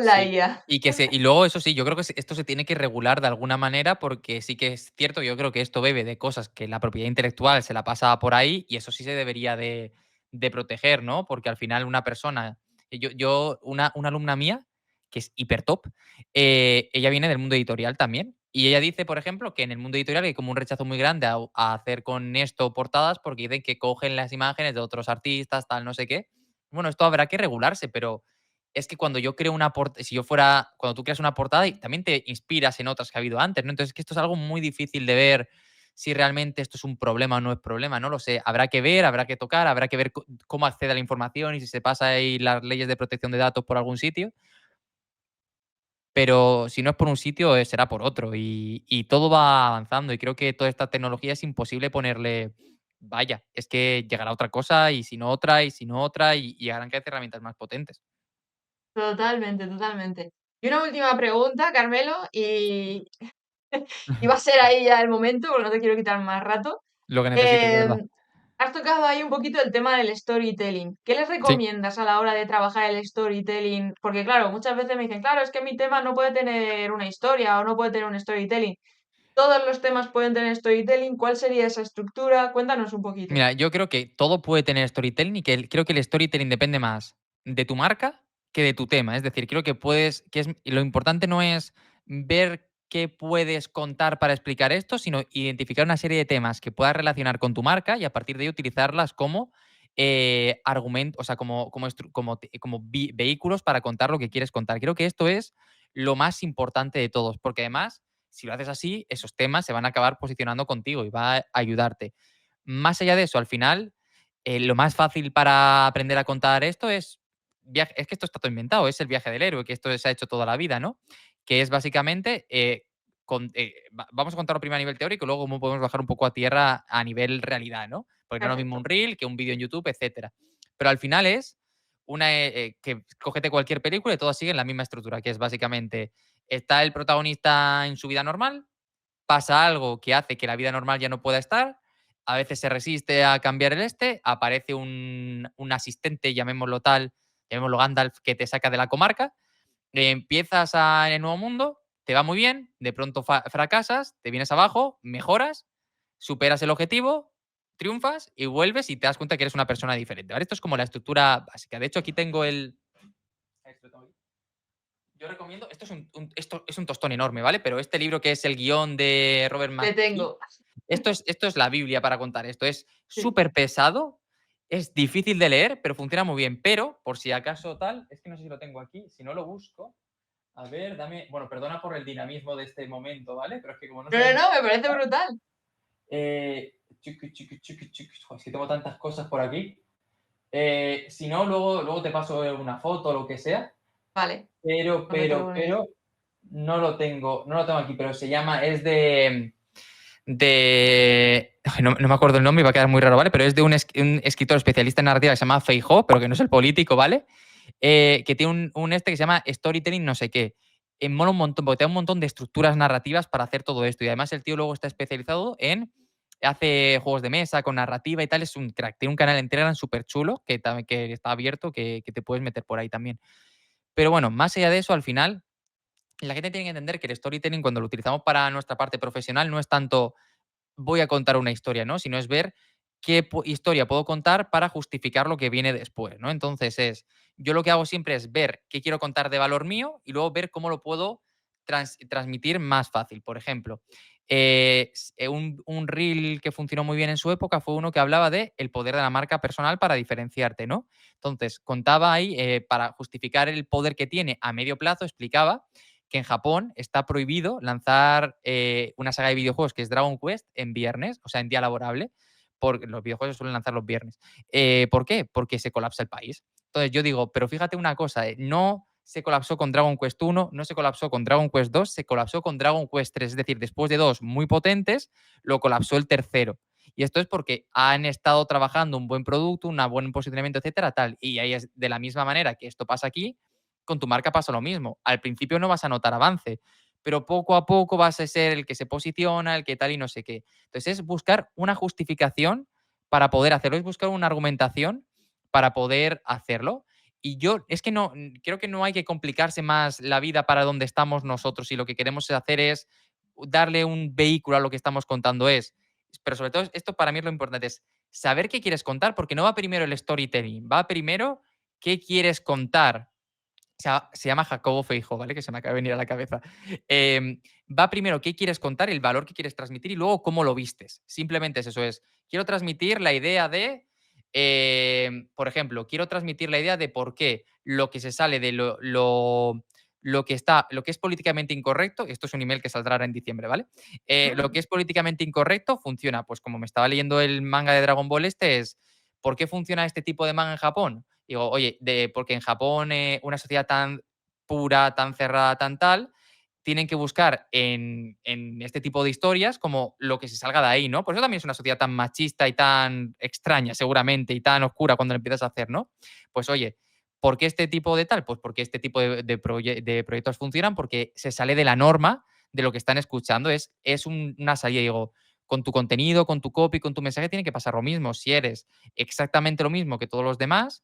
la Sí. IA. Y luego, eso sí, yo creo que esto se tiene que regular de alguna manera porque sí que es cierto, yo creo que esto bebe de cosas que la propiedad intelectual se la pasa por ahí y eso sí se debería de proteger, ¿no? Porque al final una persona, una alumna mía, que es hiper top, ella viene del mundo editorial también y ella dice, por ejemplo, que en el mundo editorial hay como un rechazo muy grande a hacer con esto portadas porque dicen que cogen las imágenes de otros artistas, tal, no sé qué. Bueno, esto habrá que regularse, pero es que cuando yo creo una portada, si yo fuera, cuando tú creas una portada y también te inspiras en otras que ha habido antes, ¿no? Entonces, es que esto es algo muy difícil de ver si realmente esto es un problema o no es problema, no lo sé. Habrá que ver, habrá que tocar, habrá que ver cómo accede a la información y si se pasa ahí las leyes de protección de datos por algún sitio, pero si no es por un sitio, será por otro y todo va avanzando y creo que toda esta tecnología es imposible ponerle, vaya, es que llegará otra cosa y si no otra y si no otra y harán que hacer herramientas más potentes. Totalmente, totalmente. Y una última pregunta, Carmelo, y, y va a ser ahí ya el momento, porque no te quiero quitar más rato. Lo que necesites, de verdad. Em, Has tocado ahí un poquito el tema del storytelling. ¿Qué les Sí. recomiendas a la hora de trabajar el storytelling? Porque claro, muchas veces me dicen, claro, es que mi tema no puede tener una historia o no puede tener un storytelling. Todos los temas pueden tener storytelling. ¿Cuál sería esa estructura? Cuéntanos un poquito. Mira, yo creo que todo puede tener storytelling y que creo que el storytelling depende más de tu marca que de tu tema. Es decir, creo que lo importante no es ver qué puedes contar para explicar esto, sino identificar una serie de temas que puedas relacionar con tu marca y a partir de ahí utilizarlas como argumentos, o sea, como vehículos para contar lo que quieres contar. Creo que esto es lo más importante de todos, porque además, si lo haces así, esos temas se van a acabar posicionando contigo y va a ayudarte. Más allá de eso, al final, lo más fácil para aprender a contar esto es que esto está todo inventado, es el viaje del héroe, que esto se ha hecho toda la vida, ¿no? Que es básicamente, vamos a contarlo primero a nivel teórico y luego cómo podemos bajar un poco a tierra a nivel realidad, ¿no? Porque no es lo mismo Perfecto. un reel que un vídeo en YouTube, etcétera. Pero al final es que cógete cualquier película y todas siguen la misma estructura, que es básicamente, está el protagonista en su vida normal, pasa algo que hace que la vida normal ya no pueda estar, a veces se resiste a cambiar aparece un asistente, llamémoslo tal, llamémoslo Gandalf, que te saca de la comarca, en el nuevo mundo, te va muy bien, de pronto fracasas, te vienes abajo, mejoras, superas el objetivo, triunfas y vuelves y te das cuenta que eres una persona diferente. ¿Vale? Esto es como la estructura básica. De hecho, aquí tengo el... Yo recomiendo, esto es un tostón enorme, ¿vale? Pero este libro que es el guión de Robert Te McKee, tengo. esto es la Biblia para contar esto. Es Sí, súper pesado, es difícil de leer, pero funciona muy bien. Pero, por si acaso tal, es que no sé si lo tengo aquí, si no lo busco. A ver, bueno, perdona por el dinamismo de este momento, ¿vale? Pero es que como no no, sé no, dónde no, me parece está, brutal. joder, es que tengo tantas cosas por aquí. Si no, luego te paso una foto o lo que sea. Vale, Pero, no me pero, preocupes. pero, no lo tengo aquí, pero se llama, es de. No me acuerdo el nombre y va a quedar muy raro, ¿vale? Pero es de un escritor especialista en narrativa que se llama Feijóo, pero que no es el político, ¿vale? Que tiene un este que se llama Storytelling no sé qué. Mola un montón, porque te da un montón de estructuras narrativas para hacer todo esto. Y además el tío luego está especializado en hace juegos de mesa con narrativa y tal, es un crack. Tiene un canal en Telegram súper chulo que está abierto, que te puedes meter por ahí también. Pero bueno, más allá de eso, al final, la gente tiene que entender que el storytelling, cuando lo utilizamos para nuestra parte profesional, no es tanto voy a contar una historia, ¿no? Sino es ver qué historia puedo contar para justificar lo que viene después, ¿no? Entonces yo lo que hago siempre es ver qué quiero contar de valor mío y luego ver cómo lo puedo transmitir más fácil. Por ejemplo, un reel que funcionó muy bien en su época fue uno que hablaba de el poder de la marca personal para diferenciarte, ¿no? Entonces, contaba ahí, para justificar el poder que tiene a medio plazo, explicaba que en Japón está prohibido lanzar una saga de videojuegos que es Dragon Quest en viernes, o sea, en día laborable, porque los videojuegos se suelen lanzar los viernes. ¿Por qué? Porque se colapsa el país. Entonces yo digo, pero fíjate una cosa, no se colapsó con Dragon Quest 1, no se colapsó con Dragon Quest 2, se colapsó con Dragon Quest 3, es decir, después de dos muy potentes, lo colapsó el tercero. Y esto es porque han estado trabajando un buen producto, un buen posicionamiento, etcétera, tal. Y ahí es de la misma manera que esto pasa aquí, con tu marca pasa lo mismo. Al principio no vas a notar avance, pero poco a poco vas a ser el que se posiciona, el que tal y no sé qué. Entonces es buscar una justificación para poder hacerlo, es buscar una argumentación para poder hacerlo. Y yo es que no, creo que no hay que complicarse más la vida para donde estamos nosotros y lo que queremos hacer es darle un vehículo a lo que estamos contando pero sobre todo esto para mí es lo importante, es saber qué quieres contar, porque no va primero el storytelling, va primero qué quieres contar. Se llama Jacobo Feijóo, ¿vale? Que se me acaba de venir a la cabeza. Va primero qué quieres contar, el valor que quieres transmitir y luego cómo lo vistes. Simplemente es eso, es, quiero transmitir la idea de, por ejemplo, quiero transmitir la idea de por qué lo que se sale de lo que es políticamente incorrecto, esto es un email que saldrá ahora en diciembre, ¿vale? Lo que es políticamente incorrecto funciona, pues como me estaba leyendo el manga de Dragon Ball es, ¿por qué funciona este tipo de manga en Japón? Digo, oye, porque en Japón, una sociedad tan pura, tan cerrada, tan tal, tienen que buscar en este tipo de historias como lo que se salga de ahí, ¿no? Por eso también es una sociedad tan machista y tan extraña, seguramente, y tan oscura cuando lo empiezas a hacer, ¿no? Pues oye, ¿por qué este tipo de tal? Pues porque este tipo de proyectos funcionan, porque se sale de la norma de lo que están escuchando. Es una salida, digo, con tu contenido, con tu copy, con tu mensaje, tiene que pasar lo mismo. Si eres exactamente lo mismo que todos los demás,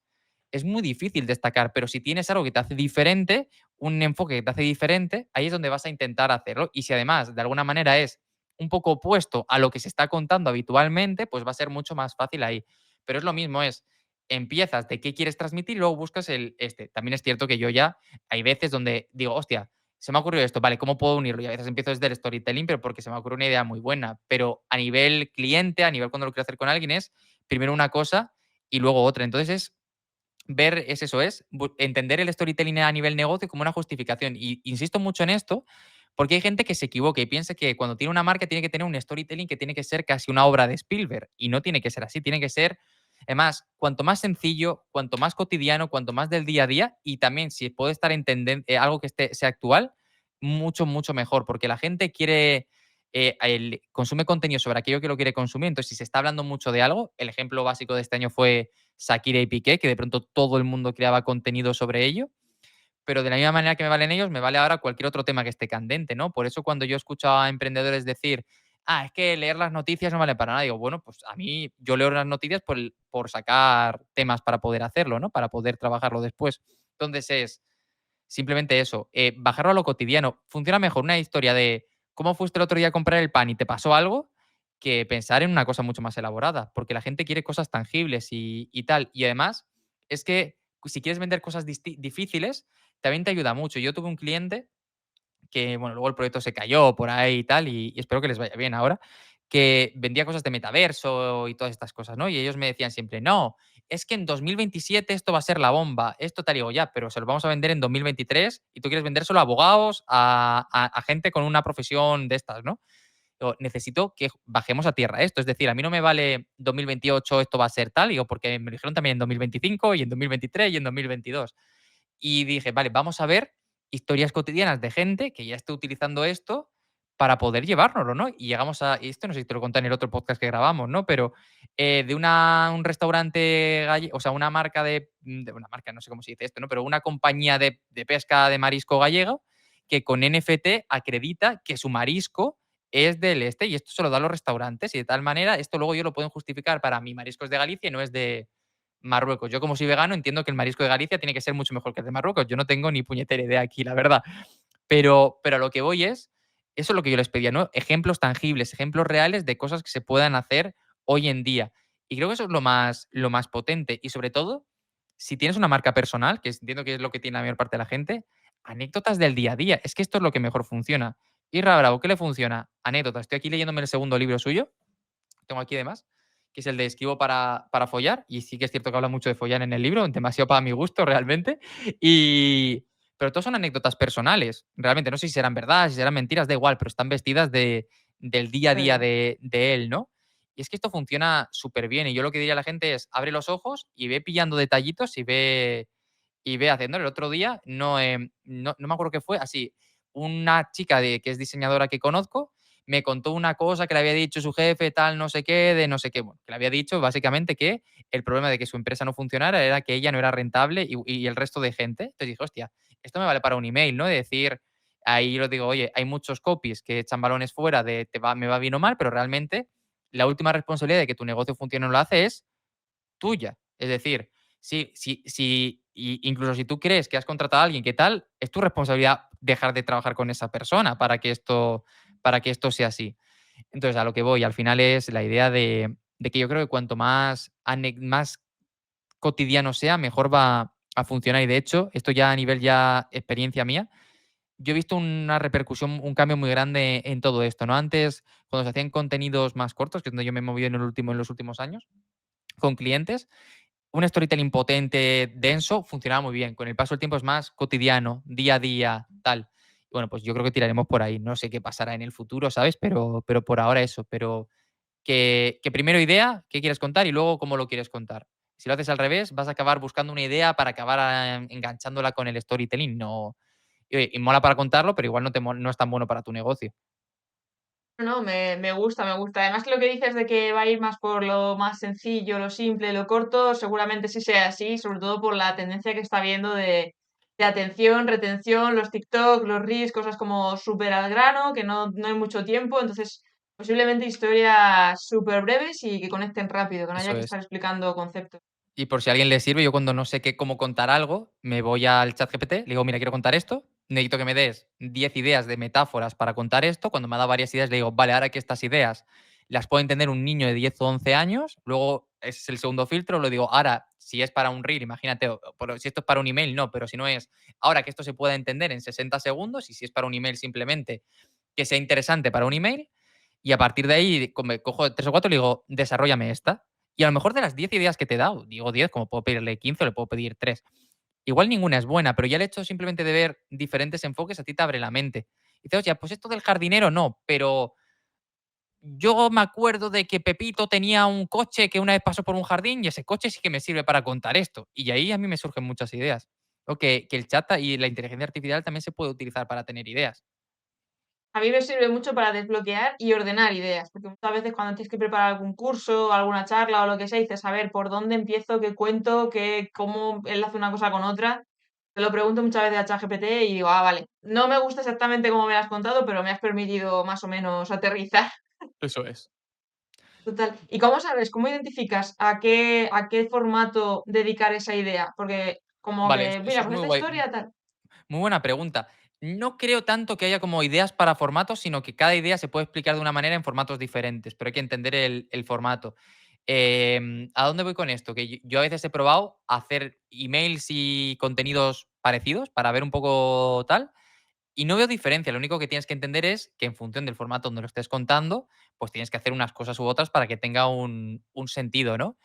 es muy difícil destacar, pero si tienes algo que te hace diferente, un enfoque que te hace diferente, ahí es donde vas a intentar hacerlo. Y si además de alguna manera es un poco opuesto a lo que se está contando habitualmente, pues va a ser mucho más fácil ahí. Pero es lo mismo, empiezas de qué quieres transmitir y luego buscas el este. También es cierto que yo ya hay veces donde digo, hostia, se me ha ocurrido esto, vale, ¿cómo puedo unirlo? Y a veces empiezo desde el storytelling, pero porque se me ocurre una idea muy buena. Pero a nivel cliente, a nivel cuando lo quiero hacer con alguien, es primero una cosa y luego otra. Entonces ver es eso, entender el storytelling a nivel negocio como una justificación. Y insisto mucho en esto porque hay gente que se equivoca y piensa que cuando tiene una marca tiene que tener un storytelling que tiene que ser casi una obra de Spielberg. Y no tiene que ser así, tiene que ser, además, cuanto más sencillo, cuanto más cotidiano, cuanto más del día a día y también si puede estar en algo que sea actual, mucho, mucho mejor. Porque la gente quiere, consume contenido sobre aquello que lo quiere consumir. Entonces, si se está hablando mucho de algo, el ejemplo básico de este año fue Shakira y Piqué, que de pronto todo el mundo creaba contenido sobre ello, pero de la misma manera que me valen ellos, me vale ahora cualquier otro tema que esté candente, ¿no? Por eso cuando yo escucho a emprendedores decir, es que leer las noticias no vale para nada, digo, bueno, pues a mí yo leo las noticias por sacar temas para poder hacerlo, ¿no? Para poder trabajarlo después. Entonces simplemente eso, bajarlo a lo cotidiano. Funciona mejor una historia de cómo fuiste el otro día a comprar el pan y te pasó algo que pensar en una cosa mucho más elaborada, porque la gente quiere cosas tangibles y tal. Y además, es que si quieres vender cosas difíciles, también te ayuda mucho. Yo tuve un cliente que, bueno, luego el proyecto se cayó por ahí y tal, y espero que les vaya bien ahora, que vendía cosas de metaverso y todas estas cosas, ¿no? Y ellos me decían siempre, no, es que en 2027 esto va a ser la bomba, esto tal, y digo, ya, pero se lo vamos a vender en 2023 y tú quieres vendérselo a abogados, a gente con una profesión de estas, ¿no? Digo, necesito que bajemos a tierra esto, es decir, a mí no me vale 2028 esto va a ser tal, digo, porque me lo dijeron también en 2025 y en 2023 y en 2022. Y dije, vale, vamos a ver historias cotidianas de gente que ya esté utilizando esto para poder llevárnoslo, ¿no? Y llegamos a, y esto no sé si te lo conté en el otro podcast que grabamos, ¿no? Pero de un restaurante gallego, o sea, una marca de una marca, no sé cómo se dice esto, ¿no? Pero una compañía de pesca de marisco gallego que con NFT acredita que su marisco es del este y esto se lo da a los restaurantes y de tal manera esto luego yo lo pueden justificar para mi marisco es de Galicia y no es de Marruecos. Yo como soy vegano entiendo que el marisco de Galicia tiene que ser mucho mejor que el de Marruecos. Yo no tengo ni puñetera idea aquí, la verdad. Pero a lo que voy es, eso es lo que yo les pedía, ¿no? Ejemplos tangibles, ejemplos reales de cosas que se puedan hacer hoy en día. Y creo que eso es lo más potente. Y sobre todo, si tienes una marca personal, que entiendo que es lo que tiene la mayor parte de la gente, anécdotas del día a día. Es que esto es lo que mejor funciona. Y Bravo, ¿qué le funciona? Anécdotas. Estoy aquí leyéndome el segundo libro suyo, tengo aquí además, que es el de Escribo para follar, y sí que es cierto que habla mucho de follar en el libro, demasiado para mi gusto realmente, y... pero todos son anécdotas personales, realmente, no sé si serán verdad, si serán mentiras, da igual, pero están vestidas del día a Muy día bien. de él, ¿no? Y es que esto funciona súper bien, y yo lo que diría a la gente es, abre los ojos y ve pillando detallitos y ve haciéndolo. El otro día, no me acuerdo qué fue, así, una chica que es diseñadora que conozco, me contó una cosa que le había dicho su jefe, tal, no sé qué, de no sé qué. Bueno, que le había dicho básicamente que el problema de que su empresa no funcionara era que ella no era rentable y el resto de gente. Entonces dije, hostia, esto me vale para un email, ¿no? De decir, ahí lo digo, oye, hay muchos copies que echan balones fuera de me va bien o mal, pero realmente la última responsabilidad de que tu negocio funcione o no lo hace es tuya. Es decir, incluso si tú crees que has contratado a alguien que tal, es tu responsabilidad dejar de trabajar con esa persona para que esto sea así. Entonces, a lo que voy, al final es la idea de que yo creo que cuanto más cotidiano sea, mejor va a funcionar. Y de hecho, esto ya a nivel ya experiencia mía, yo he visto una repercusión, un cambio muy grande en todo esto, ¿no? Antes, cuando se hacían contenidos más cortos, que es donde yo me he movido en los últimos años, con clientes, un storytelling potente, denso, funcionaba muy bien. Con el paso del tiempo es más cotidiano, día a día, tal. Bueno, pues yo creo que tiraremos por ahí. No sé qué pasará en el futuro, ¿sabes? Pero por ahora eso. Pero que primero idea, qué quieres contar y luego cómo lo quieres contar. Si lo haces al revés, vas a acabar buscando una idea para acabar enganchándola con el storytelling. No, y mola para contarlo, pero igual no es tan bueno para tu negocio. No, me gusta, me gusta. Además que lo que dices de que va a ir más por lo más sencillo, lo simple, lo corto, seguramente sí sea así, sobre todo por la tendencia que está viendo de atención, retención, los TikTok, los Reels, cosas como súper al grano, que no hay mucho tiempo, entonces posiblemente historias súper breves y que conecten rápido, que no haya Eso que es. estar explicando conceptos. Y por si a alguien le sirve, yo cuando no sé cómo contar algo, me voy al chat GPT, le digo, mira, quiero contar esto, necesito que me des 10 ideas de metáforas para contar esto. Cuando me ha dado varias ideas, le digo, vale, ahora que estas ideas las puede entender un niño de 10 o 11 años, luego ese es el segundo filtro, lo digo, ahora, si es para un reel, imagínate, si esto es para un email, no, pero si no es, ahora que esto se pueda entender en 60 segundos, y si es para un email simplemente que sea interesante para un email, y a partir de ahí me cojo 3 o 4 y le digo, desarróllame esta. Y a lo mejor de las 10 ideas que te he dado, digo 10, como puedo pedirle 15 o le puedo pedir 3. Igual ninguna es buena, pero ya el hecho simplemente de ver diferentes enfoques a ti te abre la mente. Y dices, oye, pues esto del jardinero no, pero yo me acuerdo de que Pepito tenía un coche que una vez pasó por un jardín y ese coche sí que me sirve para contar esto. Y ahí a mí me surgen muchas ideas. O que el chat y la inteligencia artificial también se puede utilizar para tener ideas. A mí me sirve mucho para desbloquear y ordenar ideas, porque muchas veces cuando tienes que preparar algún curso, alguna charla o lo que sea, dices, a ver, ¿por dónde empiezo? ¿Qué cuento? ¿Cómo enlazo una cosa con otra? Te lo pregunto muchas veces a ChatGPT y digo, ah, vale, no me gusta exactamente cómo me lo has contado, pero me has permitido más o menos aterrizar. Eso es. Total. ¿Y cómo sabes, cómo identificas a qué formato dedicar esa idea? Porque como Vale, que, eso mira, es pues muy esta guay. historia tal. Muy buena pregunta. No creo tanto que haya como ideas para formatos, sino que cada idea se puede explicar de una manera en formatos diferentes, pero hay que entender el formato. ¿A dónde voy con esto? Que yo a veces he probado hacer emails y contenidos parecidos para ver un poco tal, y no veo diferencia. Lo único que tienes que entender es que en función del formato donde lo estés contando, pues tienes que hacer unas cosas u otras para que tenga un sentido, ¿no?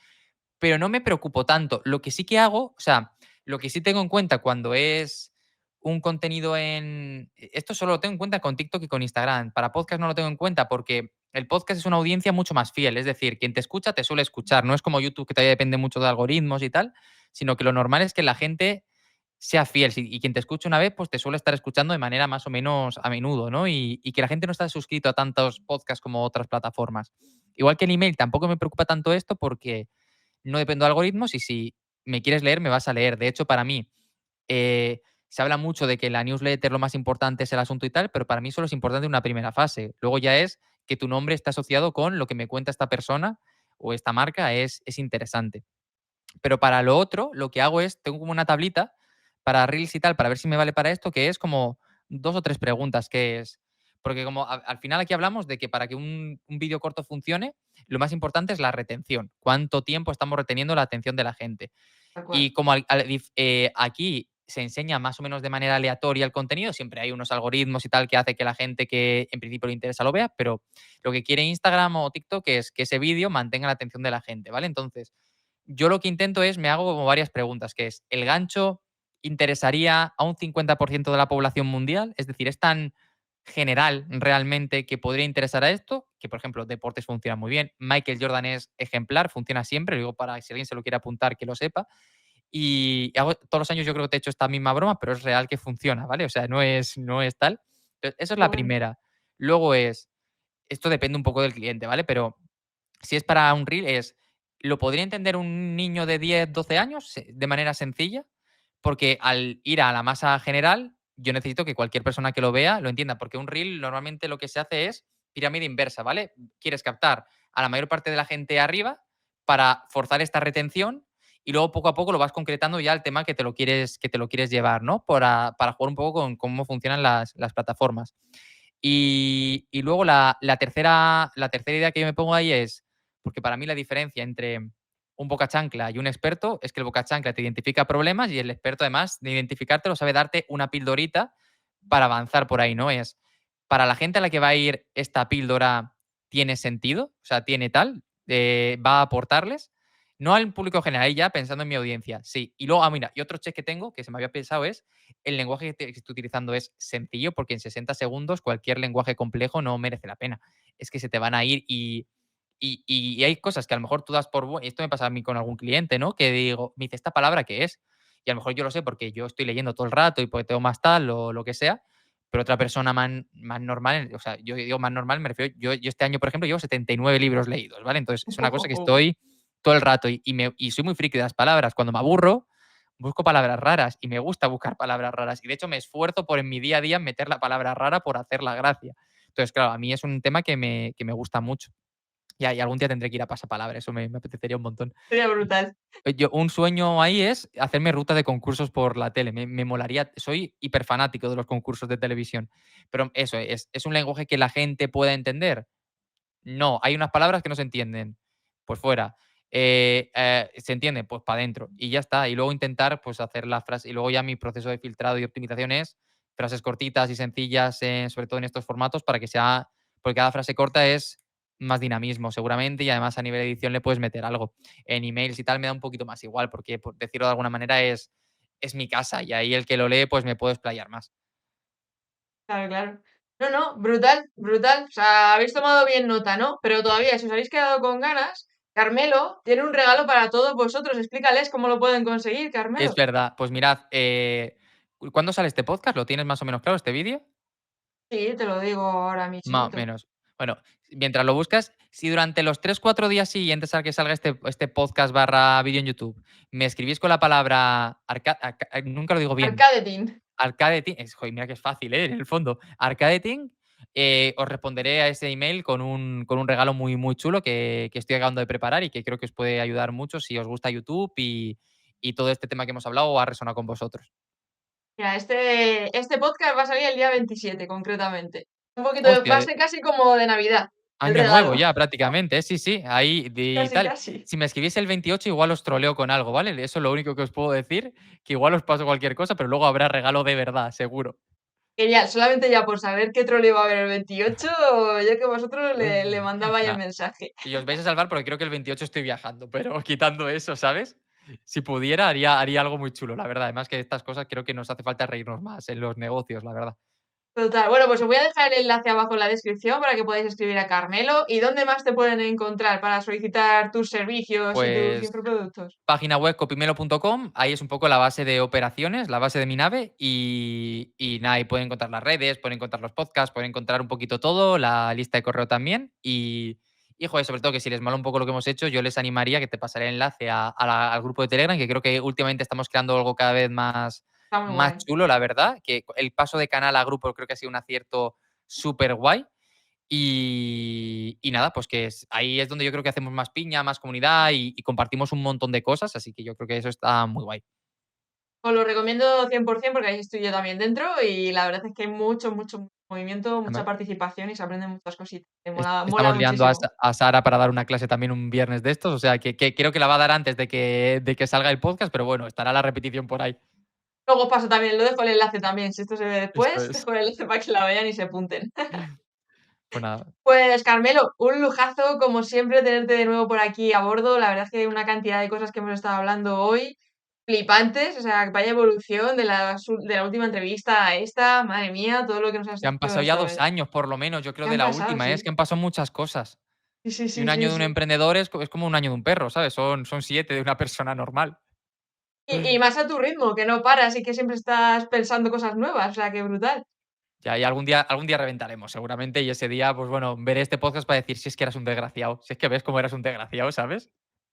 Pero no me preocupo tanto. Lo que sí que hago, o sea, lo que sí tengo en cuenta cuando es un contenido esto solo lo tengo en cuenta con TikTok y con Instagram. Para podcast no lo tengo en cuenta porque el podcast es una audiencia mucho más fiel. Es decir, quien te escucha te suele escuchar. No es como YouTube que todavía depende mucho de algoritmos y tal, sino que lo normal es que la gente sea fiel. Y quien te escuche una vez, pues te suele estar escuchando de manera más o menos a menudo, ¿no? Y que la gente no está suscrito a tantos podcasts como otras plataformas. Igual que el email, tampoco me preocupa tanto esto porque no dependo de algoritmos y si me quieres leer, me vas a leer. De hecho, para mí, se habla mucho de que la newsletter lo más importante es el asunto y tal, pero para mí solo es importante una primera fase. Luego ya es que tu nombre está asociado con lo que me cuenta esta persona o esta marca es interesante. Pero para lo otro, lo que hago es, tengo como una tablita para Reels y tal, para ver si me vale para esto, que es como 2 o 3 preguntas, que es porque como al final aquí hablamos de que para que un vídeo corto funcione, lo más importante es la retención. Cuánto tiempo estamos reteniendo la atención de la gente. Tal cual. Y como aquí se enseña más o menos de manera aleatoria el contenido, siempre hay unos algoritmos y tal que hace que la gente que en principio le interesa lo vea, pero lo que quiere Instagram o TikTok es que ese vídeo mantenga la atención de la gente, ¿vale? Entonces, yo lo que intento es, me hago como varias preguntas, que es, ¿el gancho interesaría a un 50% de la población mundial? Es decir, es tan general realmente que podría interesar a esto, que por ejemplo, deportes funciona muy bien, Michael Jordan es ejemplar, funciona siempre, digo, para si alguien se lo quiere apuntar, que lo sepa. Y todos los años yo creo que te he hecho esta misma broma, pero es real que funciona, ¿vale? O sea, no es tal. Entonces, eso es Qué la bueno. primera. Luego es, esto depende un poco del cliente, ¿vale? Pero si es para un reel, ¿lo podría entender un niño de 10 12 años de manera sencilla? Porque al ir a la masa general, yo necesito que cualquier persona que lo vea lo entienda, porque un reel normalmente lo que se hace es pirámide inversa, ¿vale? Quieres captar a la mayor parte de la gente arriba para forzar esta retención y luego poco a poco lo vas concretando ya al tema que te lo quieres llevar, ¿no? Para jugar un poco con cómo funcionan las plataformas. Y luego la tercera idea que yo me pongo ahí es, porque para mí la diferencia entre un boca chancla y un experto es que el boca chancla te identifica problemas y el experto además de identificártelo sabe darte una pildorita para avanzar por ahí, ¿no? Es, para la gente a la que va a ir esta píldora, ¿tiene sentido? O sea, ¿tiene tal? ¿Va a aportarles? No al público general, ahí ya pensando en mi audiencia, sí. Y luego, mira, y otro check que tengo, que se me había pensado es, el lenguaje que estoy utilizando es sencillo, porque en 60 segundos cualquier lenguaje complejo no merece la pena. Es que se te van a ir y hay cosas que a lo mejor tú das por y esto me pasa a mí con algún cliente, ¿no? Que digo, me dice, ¿esta palabra qué es? Y a lo mejor yo lo sé porque yo estoy leyendo todo el rato y porque tengo más tal o lo que sea, pero otra persona más normal, o sea, yo digo más normal, me refiero, yo este año, por ejemplo, llevo 79 libros leídos, ¿vale? Entonces es una cosa que estoy todo el rato y soy muy friki de las palabras. Cuando me aburro, busco palabras raras y me gusta buscar palabras raras. Y de hecho me esfuerzo por en mi día a día meter la palabra rara por hacer la gracia. Entonces, claro, a mí es un tema que me gusta mucho. Y algún día tendré que ir a pasapalabra, eso me apetecería un montón. Sería brutal. Un sueño ahí es hacerme ruta de concursos por la tele. Me molaría, soy hiperfanático de los concursos de televisión. Pero eso, es un lenguaje que la gente pueda entender. No, hay unas palabras que no se entienden. Pues fuera. ¿Se entiende? Pues para adentro. Y ya está. Y luego intentar pues hacer la frase. Y luego ya mi proceso de filtrado y optimización es frases cortitas y sencillas, sobre todo en estos formatos, para que sea. Porque cada frase corta es más dinamismo, seguramente, y además a nivel de edición le puedes meter algo. En emails y tal me da un poquito más igual, porque por decirlo de alguna manera es mi casa y ahí el que lo lee pues me puedo explayar más. Claro, claro. No, no, brutal, brutal. O sea, habéis tomado bien nota, ¿no? Pero todavía, si os habéis quedado con ganas, Carmelo tiene un regalo para todos vosotros. Explícales cómo lo pueden conseguir, Es Carmelo. verdad. Pues mirad, ¿cuándo sale este podcast? ¿Lo tienes más o menos claro, este vídeo? Sí, te lo digo ahora Más o mismito. menos. Bueno, mientras lo buscas, si durante los 3 4 días siguientes al que salga este podcast barra vídeo en YouTube, me escribís con la palabra nunca lo digo bien, Arcadetin. Arcadeting, joder, mira que es fácil, en el fondo, Arcadeting, os responderé a ese email con un regalo muy, muy chulo que estoy acabando de preparar y que creo que os puede ayudar mucho si os gusta YouTube y todo este tema que hemos hablado ha resonado con vosotros. Mira, este podcast va a salir el día 27, concretamente. Un poquito va Hostia, a ser casi como de Navidad, el año nuevo regalo. ya prácticamente, sí, sí, ahí y Casi, tal. casi. Si me escribís el 28 igual os troleo con algo, ¿vale? Eso es lo único que os puedo decir, que igual os paso cualquier cosa, pero luego habrá regalo de verdad, seguro. Genial, solamente ya por saber qué troleo va a haber el 28, yo que vosotros le mandaba ahí el Nah, mensaje. y os vais a salvar porque creo que el 28 estoy viajando, pero quitando eso, ¿sabes? Si pudiera, haría algo muy chulo, la verdad. Además que estas cosas creo que nos hace falta reírnos más en los negocios, la verdad. Total. Bueno, pues os voy a dejar el enlace abajo en la descripción para que podáis escribir a Carmelo. ¿Y dónde más te pueden encontrar para solicitar tus servicios y tus Pues infoproductos? página web copimelo.com, ahí es un poco la base de operaciones, la base de mi nave y nada, ahí pueden encontrar las redes, pueden encontrar los podcasts, pueden encontrar un poquito todo, la lista de correo también y joder, sobre todo que si les mola un poco lo que hemos hecho, yo les animaría que te pasaré el enlace al grupo de Telegram, que creo que últimamente estamos creando algo cada vez Está muy más guay. chulo, la verdad, que el paso de canal a grupo creo que ha sido un acierto súper guay. Y nada, pues ahí es donde yo creo que hacemos más piña, más comunidad y compartimos un montón de cosas, así que yo creo que eso está muy guay. Os lo recomiendo 100% porque ahí estoy yo también dentro y la verdad es que hay mucho, mucho movimiento, mucha Además, participación y se aprenden muchas cositas. Mola estamos liando a, muchísimo. a Sara para dar una clase también un viernes de estos, o sea que creo que la va a dar antes de que salga el podcast, pero bueno, estará la repetición por ahí. Luego paso también, lo dejo el enlace también. Si esto se ve Eso después, es. dejo el enlace para que la vean y se apunten. Pues nada, Pues Carmelo, un lujazo como siempre tenerte de nuevo por aquí a bordo. La verdad es que hay una cantidad de cosas que hemos estado hablando hoy flipantes, o sea, vaya evolución de la última entrevista a esta, madre mía, todo lo que nos has que han dicho, pasado o ya sea, 2 años por lo menos, yo creo ¿qué de han la pasado? última, ¿eh? Es Sí, que han pasado muchas cosas. sí, sí, Y sí, un sí, año de un sí. emprendedor es como un año de un perro, ¿sabes? Son 7 de una persona normal. Y más a tu ritmo, que no paras y que siempre estás pensando cosas nuevas, o sea, qué brutal. Ya, y algún día reventaremos, seguramente, y ese día, pues bueno, veré este podcast para decir si es que eras un desgraciado, si es que ves cómo eras un desgraciado, ¿sabes?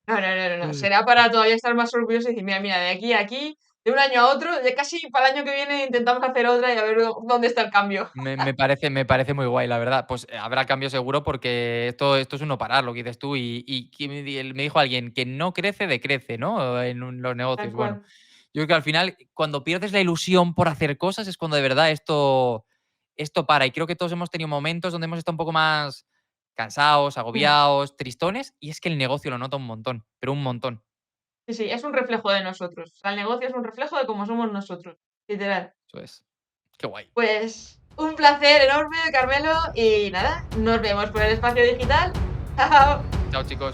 No, no, no, no, no. Mm. Será para todavía estar más orgulloso y decir, mira, mira, de aquí a aquí, de un año a otro, de casi para el año que viene intentamos hacer otra y a ver dónde está el cambio. Me parece muy guay, la verdad. Pues habrá cambio seguro porque esto es un no parar, lo que dices tú. Y que me dijo alguien que no crece, decrece, ¿no? Los Tal negocios. Bueno, cual. yo creo que al final, cuando pierdes la ilusión por hacer cosas, es cuando de verdad esto para. Y creo que todos hemos tenido momentos donde hemos estado un poco más cansados, Mm. agobiados, tristones, y es que el negocio lo nota un montón, pero un montón. Sí, sí, es un reflejo de nosotros. O sea, el negocio es un reflejo de cómo somos nosotros, literal. Eso es. Qué guay. Pues un placer enorme, Carmelo, y nada, nos vemos por el espacio digital. Chao. Chao, chicos.